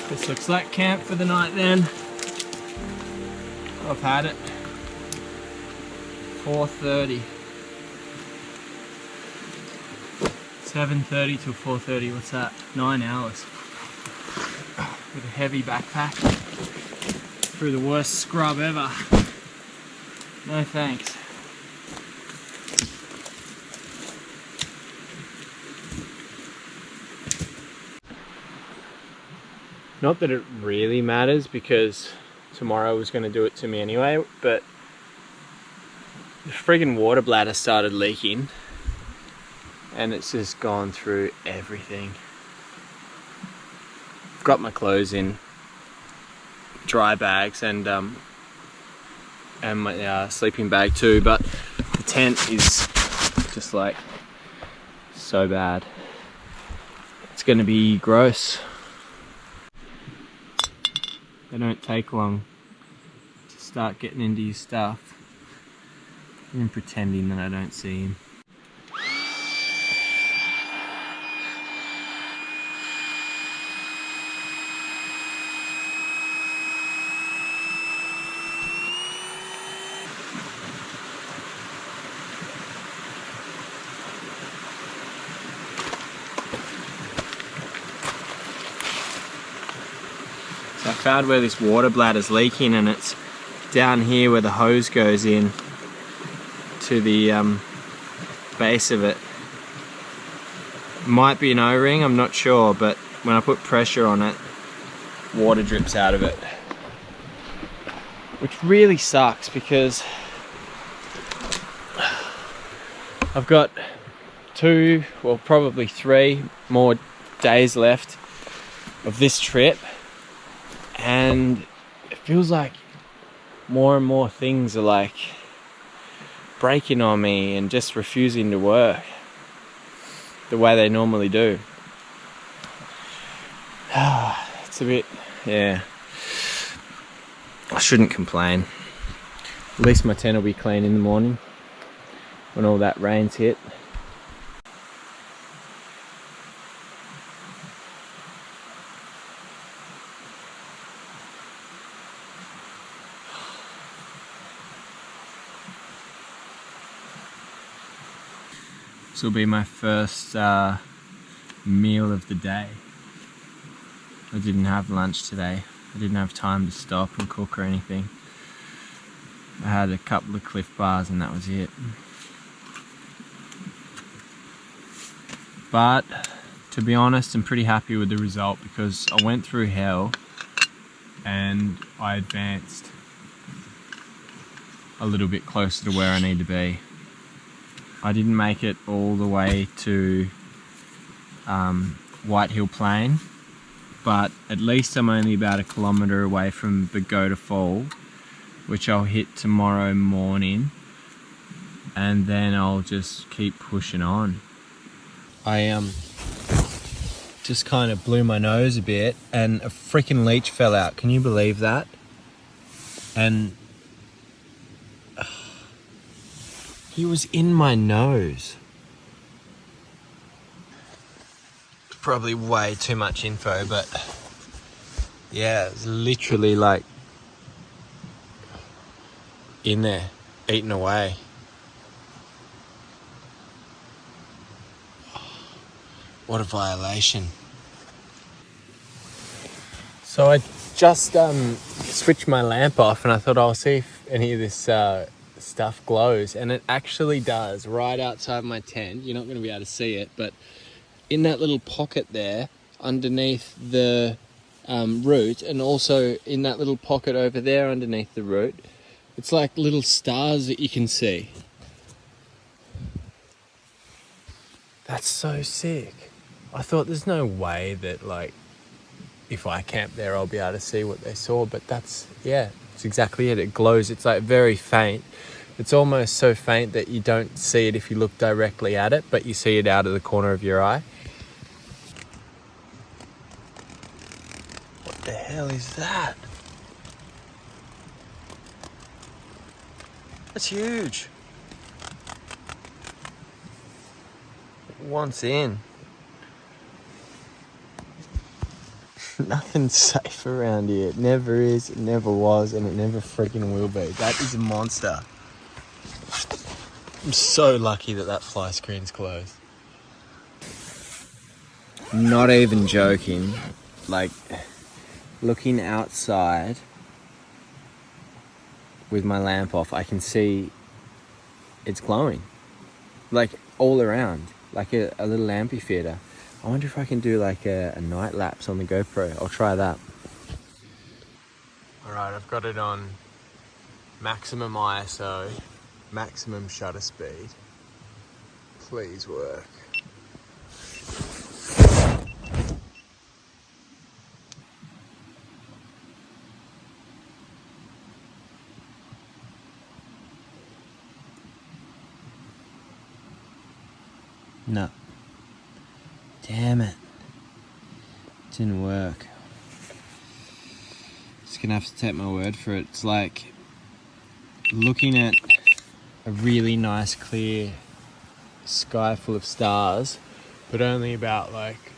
[SPEAKER 2] This looks like camp for the night then. I've had it. 4:30. 7:30 till 4:30, what's that? 9 hours. With a heavy backpack. Through the worst scrub ever. No thanks. Not that it really matters because tomorrow was going to do it to me anyway, but the friggin' water bladder started leaking and it's just gone through everything. I've got my clothes in dry bags and my sleeping bag too, but the tent is just like so bad. It's going to be gross. They don't take long to start getting into your stuff and pretending that I don't see him. So I found where this water bladder's leaking, and it's down here where the hose goes in to the base of it. Might be an O-ring, I'm not sure, but when I put pressure on it, water drips out of it. Which really sucks because I've got 2, well probably 3 more days left of this trip. And it feels like more and more things are like breaking on me and just refusing to work the way they normally do. It's a bit, yeah. I shouldn't complain. At least my tent will be clean in the morning when all that rain's hit. This will be my first meal of the day. I didn't have lunch today. I didn't have time to stop and cook or anything. I had a couple of Cliff Bars and that was it. But to be honest, I'm pretty happy with the result because I went through hell and I advanced a little bit closer to where I need to be. I didn't make it all the way to
[SPEAKER 1] Whitehill Plain, but at least I'm only about 1 kilometre away from Pagoda Fall, which I'll hit tomorrow morning, and then I'll just keep pushing on. I just kind of blew my nose a bit and a freaking leech fell out. Can you believe that? And he was in my nose. Probably way too much info, but yeah, it's literally like in there, eaten away. What a violation. So I just switched my lamp off and I thought I'll see if any of this stuff glows, and it actually does right outside my tent. You're not going to be able to see it, but in that little pocket there underneath the root, and also in that little pocket over there underneath the root, it's like little stars that you can see. That's so sick. I thought there's no way that, like, if I camp there I'll be able to see what they saw, but that's, yeah, it's exactly it. It glows. It's like very faint. It's almost so faint that you don't see it if you look directly at it, but you see it out of the corner of your eye. What the hell is that? That's huge. It wants in. Nothing's safe around here. It never is, it never was, and it never freaking will be. That is a monster. I'm so lucky that that fly screen's closed. Not even joking. Like, looking outside with my lamp off, I can see it's glowing. Like, all around. Like a little amphitheater. I wonder if I can do like a night lapse on the GoPro. I'll try that. Alright, I've got it on maximum ISO, maximum shutter speed. Please work. No. Damn it. Didn't work. Just gonna have to take my word for it. It's like looking at a really nice clear sky full of stars, but only about like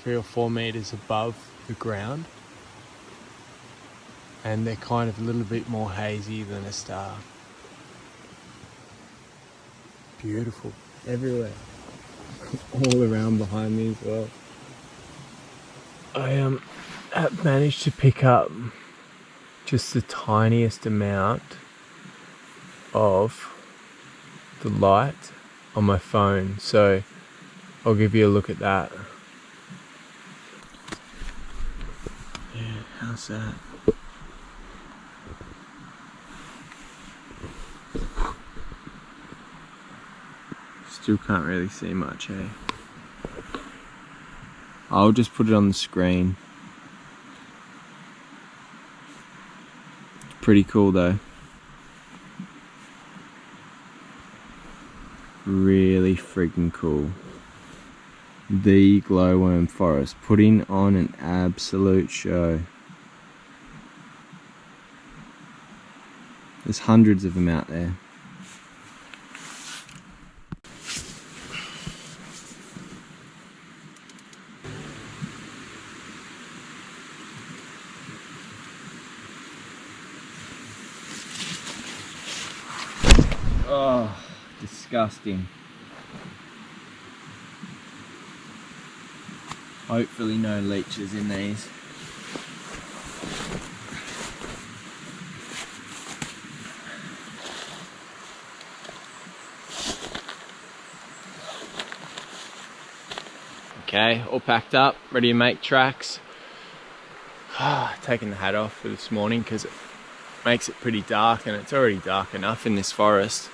[SPEAKER 1] 3 or 4 meters above the ground. And they're kind of a little bit more hazy than a star. Beautiful. Everywhere. All around behind me as well. I managed to pick up just the tiniest amount of the light on my phone, so I'll give you a look at that. Yeah, how's that? Still can't really see much, eh? I'll just put it on the screen. It's pretty cool though. Really friggin' cool. The glowworm forest, putting on an absolute show. There's hundreds of them out there. Oh, disgusting. Hopefully no leeches in these. Okay, all packed up, ready to make tracks. Taking the hat off for this morning because it makes it pretty dark, and it's already dark enough in this forest.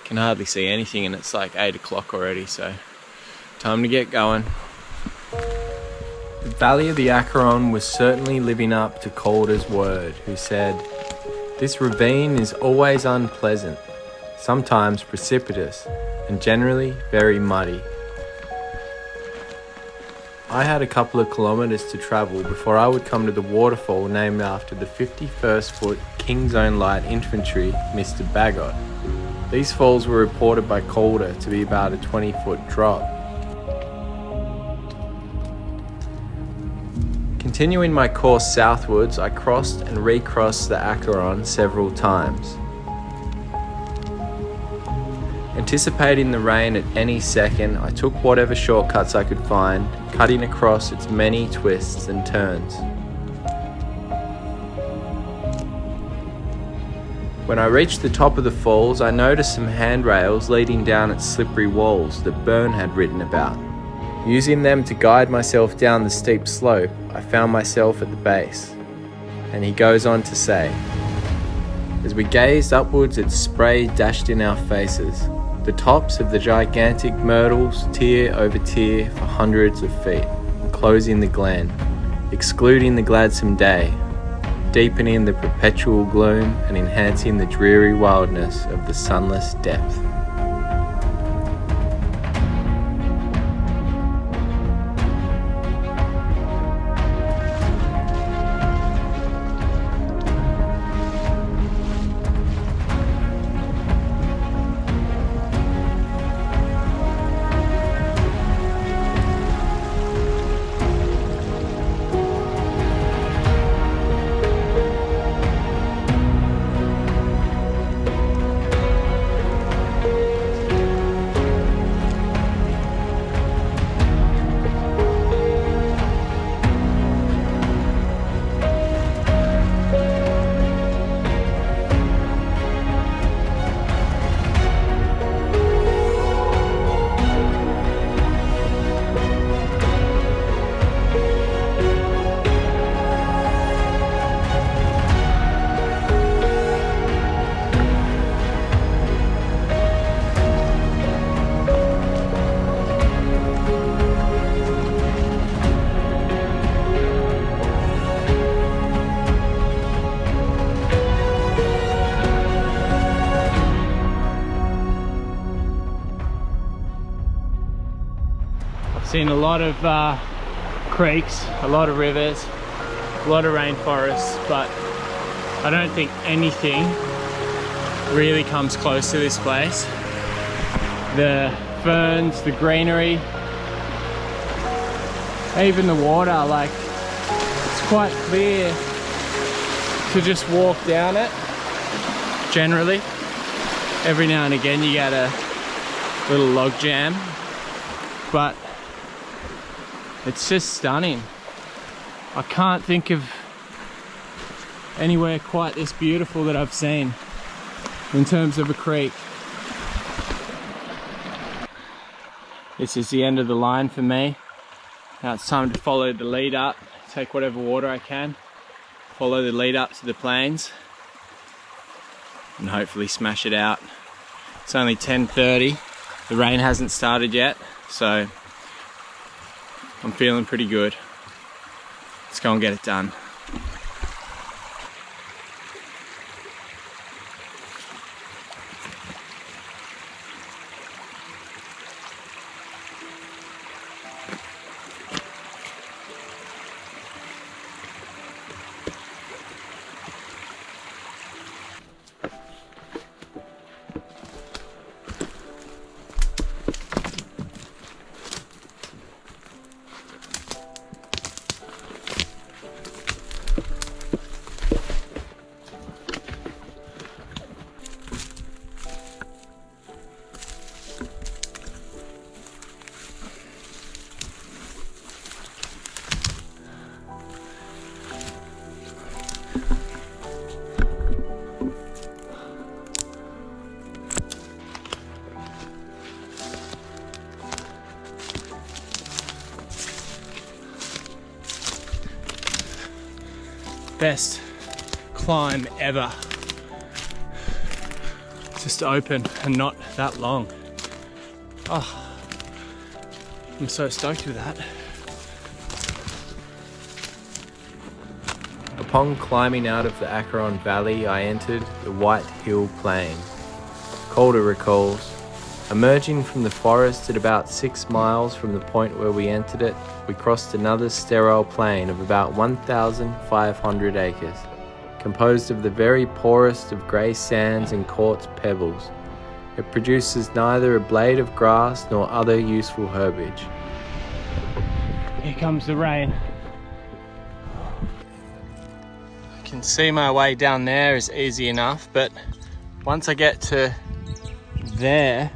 [SPEAKER 1] Can hardly see anything, and it's like 8 o'clock already, so time to get going.
[SPEAKER 2] Valley of the Acheron was certainly living up to Calder's word, who said, "This ravine is always unpleasant, sometimes precipitous, and generally very muddy." I had a couple of kilometres to travel before I would come to the waterfall named after the 51st Foot King's Own Light Infantry, Mr. Bagot. These falls were reported by Calder to be about a 20-foot drop. Continuing my course southwards, I crossed and recrossed the Acheron several times. Anticipating the rain at any second, I took whatever shortcuts I could find, cutting across its many twists and turns. When I reached the top of the falls, I noticed some handrails leading down its slippery walls that Byrne had written about. Using them to guide myself down the steep slope, I found myself at the base. And he goes on to say, as we gazed upwards at spray dashed in our faces, the tops of the gigantic myrtles tier over tier for hundreds of feet, closing the glen, excluding the gladsome day, deepening the perpetual gloom and enhancing the dreary wildness of the sunless depth.
[SPEAKER 4] Seen a lot of creeks, a lot of rivers, a lot of rainforests, but I don't think anything really comes close to this place. The ferns, the greenery, even the water, like, it's quite clear to just walk down it. Generally, every now and again you get a little log jam, but it's just stunning. I can't think of anywhere quite this beautiful that I've seen in terms of a creek. This is the end of the line for me. Now it's time to follow the lead up, take whatever water I can, follow the lead up to the plains, and hopefully smash it out. It's only 10:30, the rain hasn't started yet, so I'm feeling pretty good. Let's go and get it done. Best climb ever. Just open and not that long. Oh, I'm so stoked with that.
[SPEAKER 1] Upon climbing out of the Acheron Valley, I entered the White Hill Plain. Calder recalls, emerging from the forest at about 6 miles from the point where we entered it, we crossed another sterile plain of about 1,500 acres, composed of the very poorest of grey sands and quartz pebbles. It produces neither a blade of grass nor other useful herbage.
[SPEAKER 4] Here comes the rain. I can see my way down there is easy enough, but once I get to there,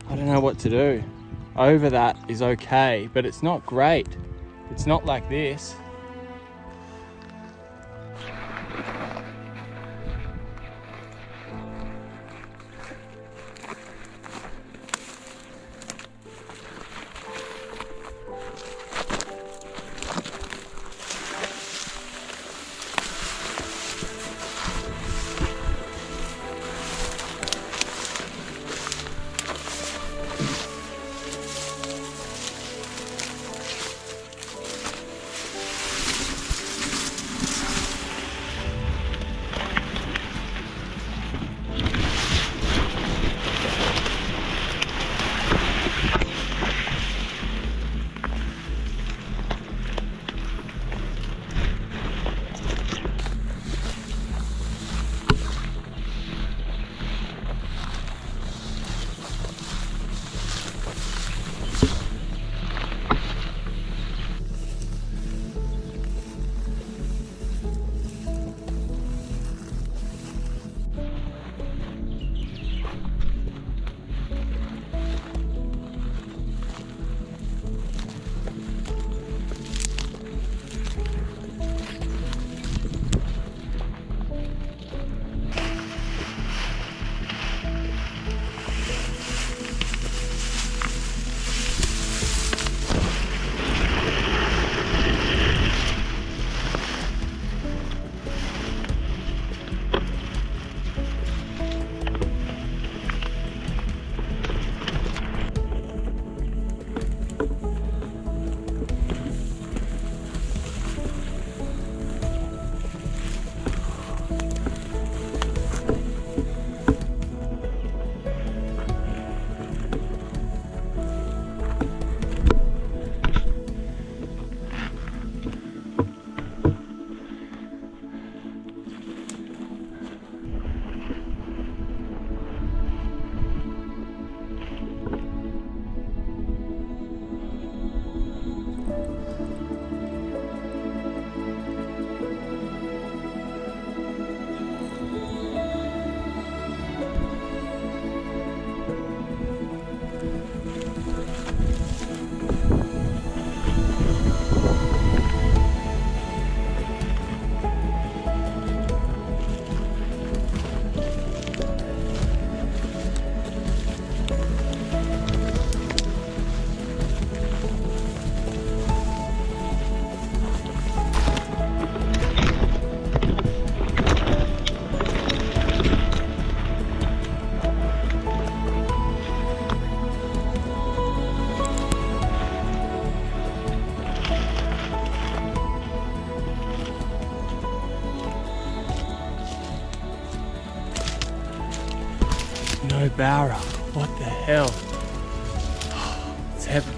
[SPEAKER 4] I don't know what to do. Over that is okay, but it's not great. It's not like this. No Barra, what the hell? It's heaven.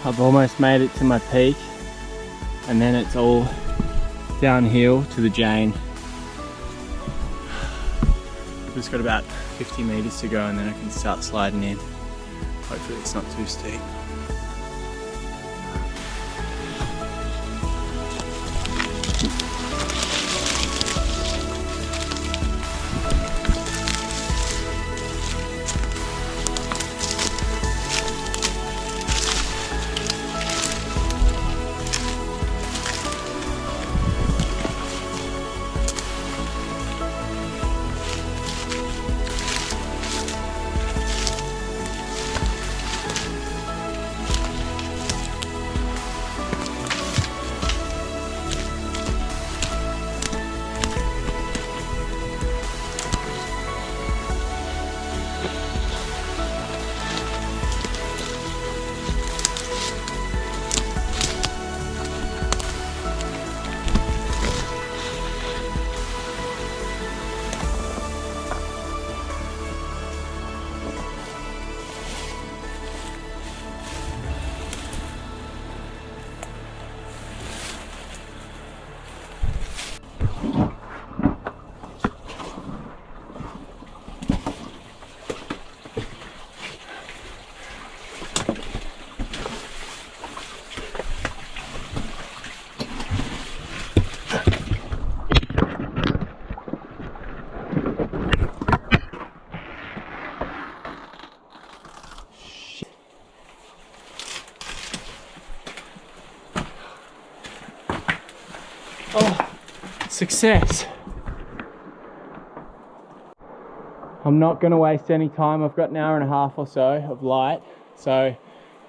[SPEAKER 4] I've almost made it to my peak, and then it's all downhill to the Jane. Just got about 50 meters to go and then I can start sliding in. Hopefully it's not too steep.
[SPEAKER 2] Oh, success. I'm not going to waste any time. I've got an hour and a half or so of light, so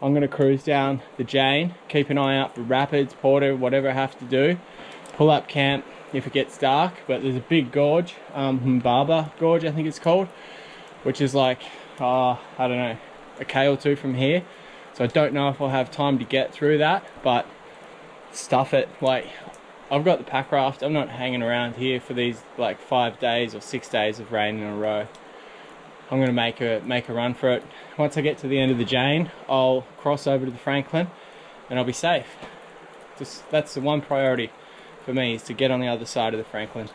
[SPEAKER 2] I'm going to cruise down the Jane, keep an eye out for rapids, porter, whatever I have to do, pull up camp if it gets dark. But there's a big gorge, Humbaba Gorge I think it's called, which is like, I don't know, a K or two from here. So I don't know if I'll have time to get through that, but stuff it. Like, I've got the pack raft. I'm not hanging around here for these like 5 days or 6 days of rain in a row. I'm gonna make a run for it. Once I get to the end of the Jane, I'll cross over to the Franklin and I'll be safe. That's the one priority for me, is to get on the other side of the Franklin.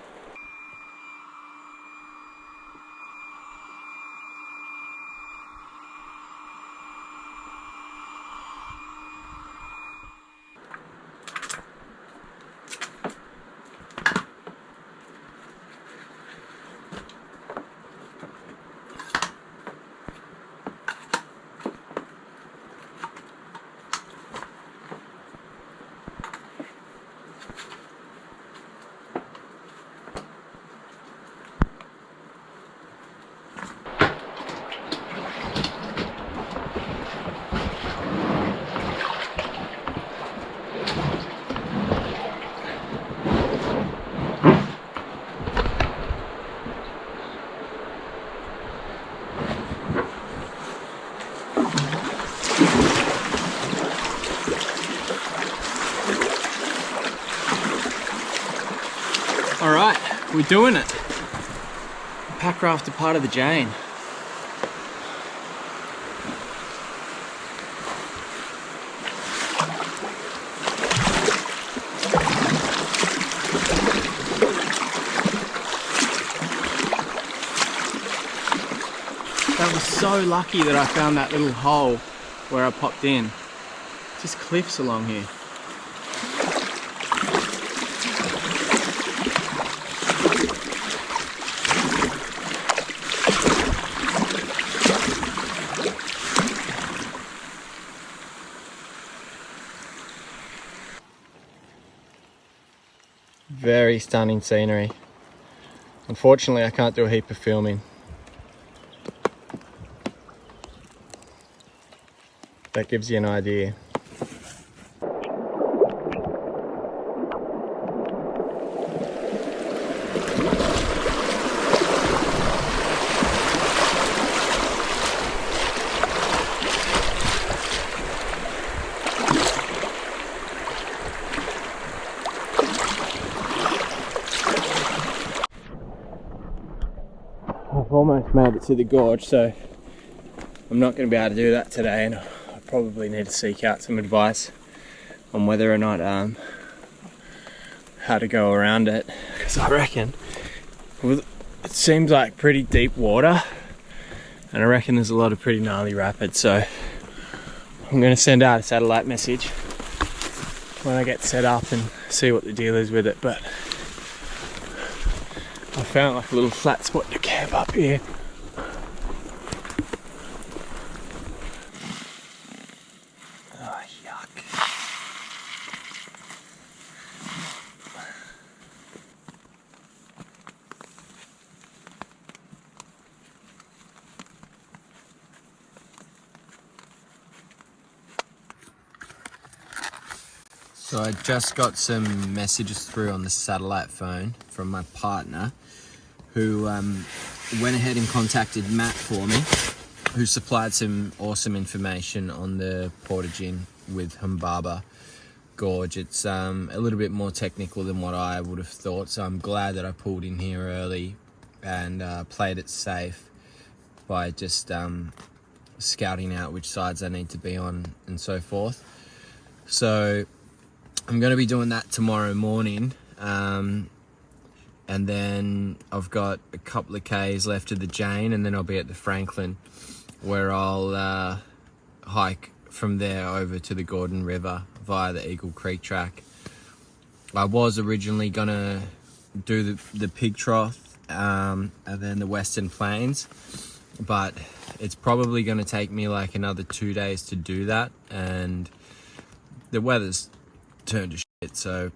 [SPEAKER 2] Alright, we're doing it. The pack raft are part of the Jane. That was so lucky that I found that little hole where I popped in. Just cliffs along here. Very stunning scenery. Unfortunately, I can't do a heap of filming. That gives you an idea. I've almost made it to the gorge, so I'm not going to be able to do that today, and I probably need to seek out some advice on whether or not how to go around it, because I reckon it seems like pretty deep water, and I reckon there's a lot of pretty gnarly rapids. So I'm going to send out a satellite message when I get set up and see what the deal is with it. But I found like a little flat spot to camp up here. Oh, yuck.
[SPEAKER 1] So I just got some messages through on the satellite phone from my partner, who went ahead and contacted Matt for me, who supplied some awesome information on the portaging with Humbaba Gorge. It's a little bit more technical than what I would have thought, so I'm glad that I pulled in here early and played it safe by just scouting out which sides I need to be on and so forth. So I'm going to be doing that tomorrow morning, and then I've got a couple of Ks left of the Jane, and then I'll be at the Franklin, where I'll hike from there over to the Gordon River via the Eagle Creek track. I was originally going to do the Pig Trough and then the Western Plains, but it's probably going to take me like another 2 days to do that, and the weather's turned to shit, so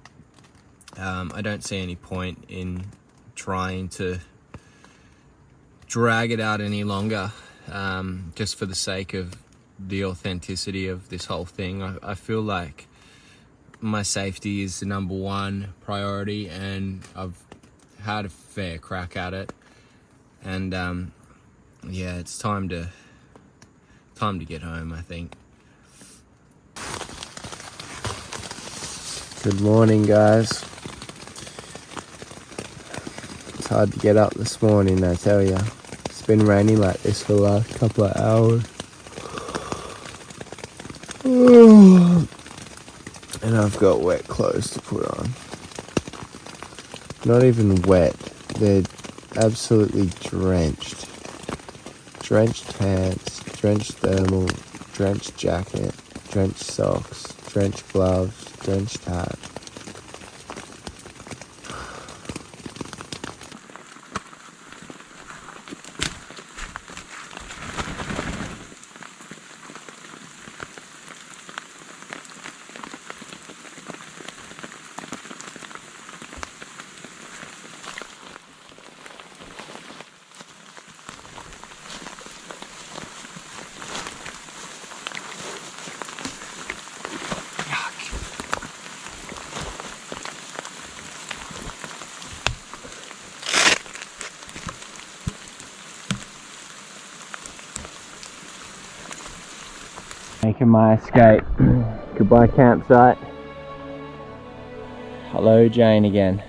[SPEAKER 2] I don't see any point in trying to drag it out any longer, just for the sake of the authenticity of this whole thing. I feel like my safety is the number one priority, and I've had a fair crack at it, and yeah, it's time to get home, I think.
[SPEAKER 1] Good morning, guys. It's hard to get up this morning, I tell ya. It's been raining like this for the last couple of hours. And I've got wet clothes to put on. Not even wet, they're absolutely drenched. Drenched pants, drenched thermal, drenched jacket, drenched socks, drenched gloves, drenched hat. Making my escape. Goodbye campsite. Hello Jane again.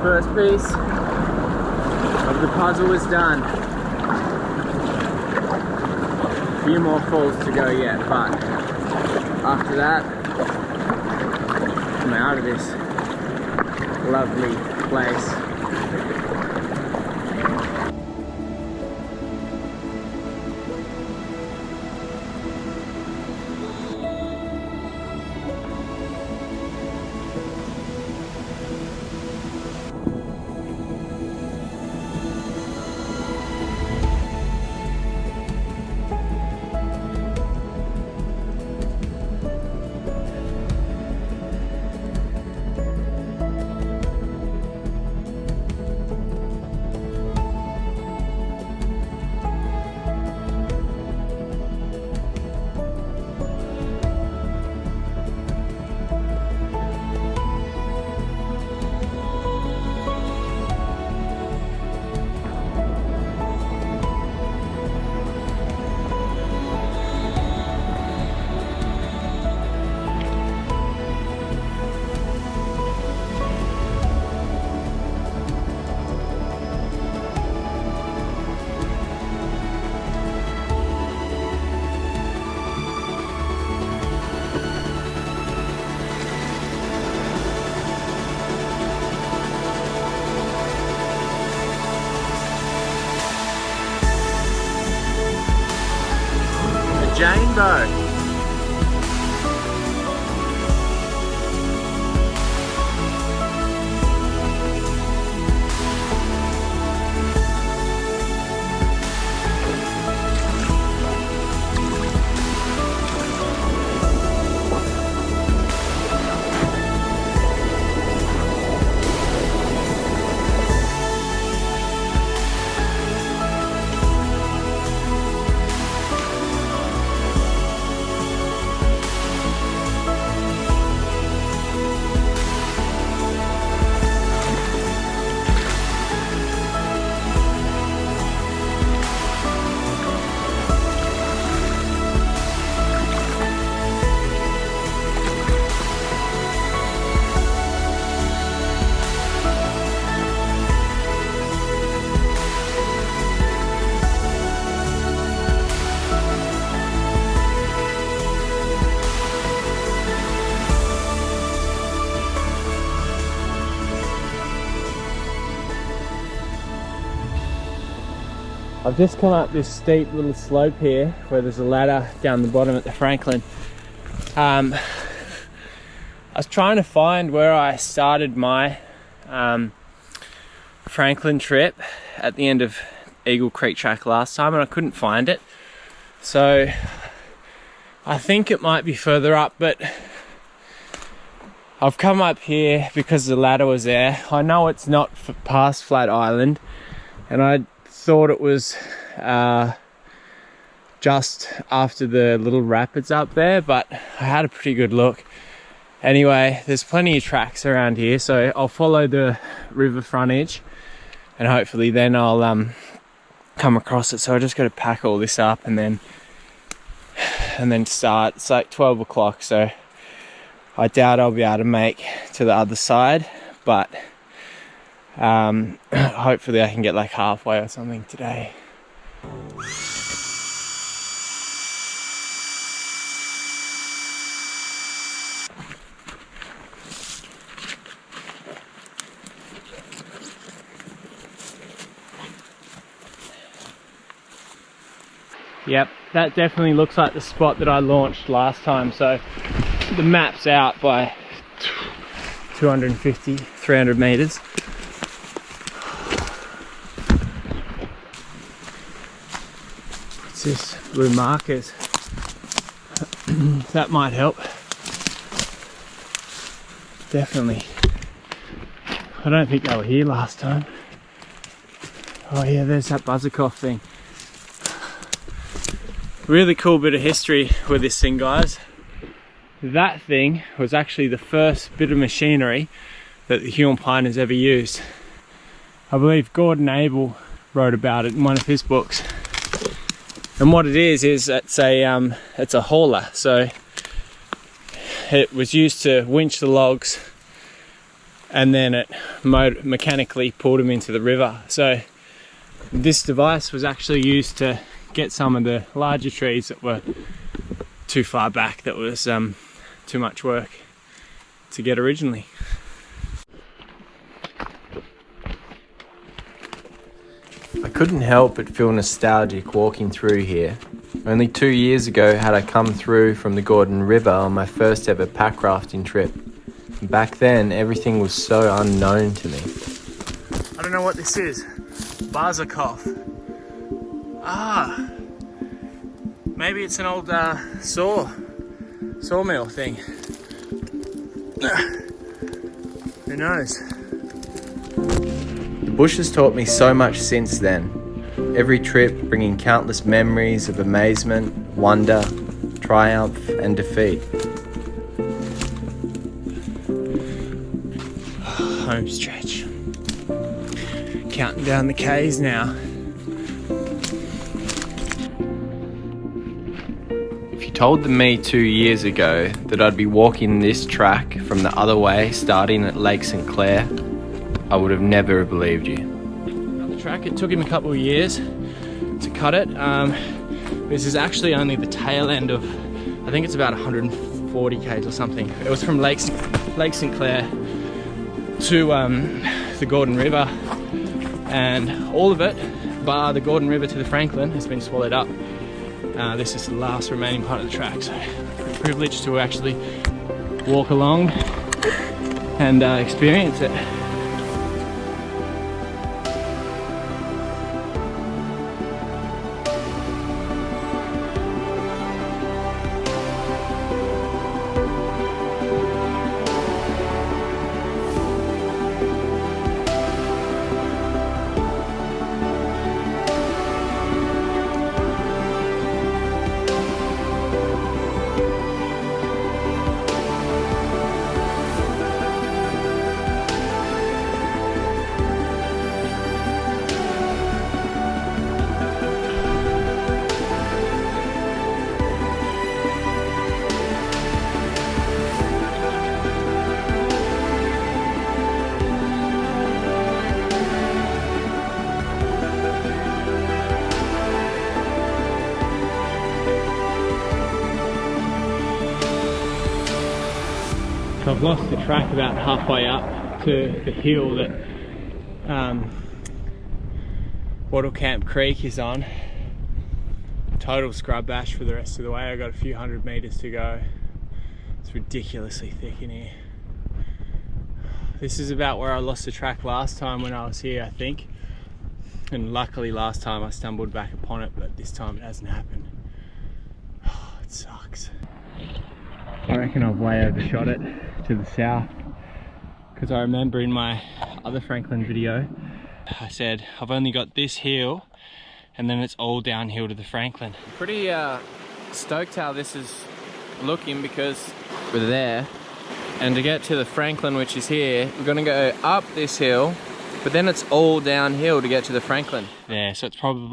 [SPEAKER 1] First piece of the puzzle is done. A few more falls to go yet, but after that, I'm out of this lovely place.
[SPEAKER 2] I've just come up this steep little slope here where there's a ladder down the bottom at the Franklin. I was trying to find where I started my Franklin trip at the end of Eagle Creek Track last time, and I couldn't find it. So I think it might be further up, but I've come up here because the ladder was there. I know it's not past Flat Island, and I thought it was just after the little rapids up there, but I had a pretty good look. Anyway, there's plenty of tracks around here, so I'll follow the river frontage and hopefully then I'll come across it. So I just got to pack all this up and then start. It's like 12 o'clock, so I doubt I'll be able to make to the other side, but hopefully I can get like halfway or something today. Yep, that definitely looks like the spot that I launched last time. So the map's out by 250, 300 meters. It's just blue markers. That might help. Definitely. I don't think they were here last time. Oh yeah, there's that buzzacoff thing. Really cool bit of history with this thing, guys. That thing was actually the first bit of machinery that the Huon Piners ever used. I believe Gordon Abel wrote about it in one of his books. And what it is it's a hauler. So it was used to winch the logs, and then it mechanically pulled them into the river. So this device was actually used to get some of the larger trees that were too far back, that was too much work to get originally.
[SPEAKER 1] I couldn't help but feel nostalgic walking through here. Only 2 years ago had I come through from the Gordon River on my first ever pack rafting trip. Back then, everything was so unknown to me.
[SPEAKER 2] I don't know what this is. Buzzacoff. Ah, maybe it's an old sawmill thing. Who knows?
[SPEAKER 1] The bush has taught me so much since then. Every trip bringing countless memories of amazement, wonder, triumph and defeat.
[SPEAKER 2] Home stretch. Counting down the K's now.
[SPEAKER 1] If you told me 2 years ago that I'd be walking this track from the other way, starting at Lake St Clair, I would have never believed you.
[SPEAKER 2] The track, it took him a couple of years to cut it. This is actually only the tail end of, I think it's about 140 k's or something. It was from Lake St Clair to the Gordon River, and all of it, bar the Gordon River to the Franklin, has been swallowed up. This is the last remaining part of the track, so I'm privileged to actually walk along and experience it. So I've lost the track about halfway up to the hill that Wattle Camp Creek is on. Total scrub bash for the rest of the way. I got a few 100 meters to go. It's ridiculously thick in here. This is about where I lost the track last time when I was here, I think. And luckily last time I stumbled back upon it, but this time it hasn't happened. Oh, it sucks. I reckon I've way overshot it to the south, because I remember in my other Franklin video I said I've only got this hill and then it's all downhill to the Franklin. Pretty stoked how this is looking, because we're there, and to get to the Franklin, which is here, we're gonna go up this hill, but then it's all downhill to get to the Franklin. Yeah, so it's probably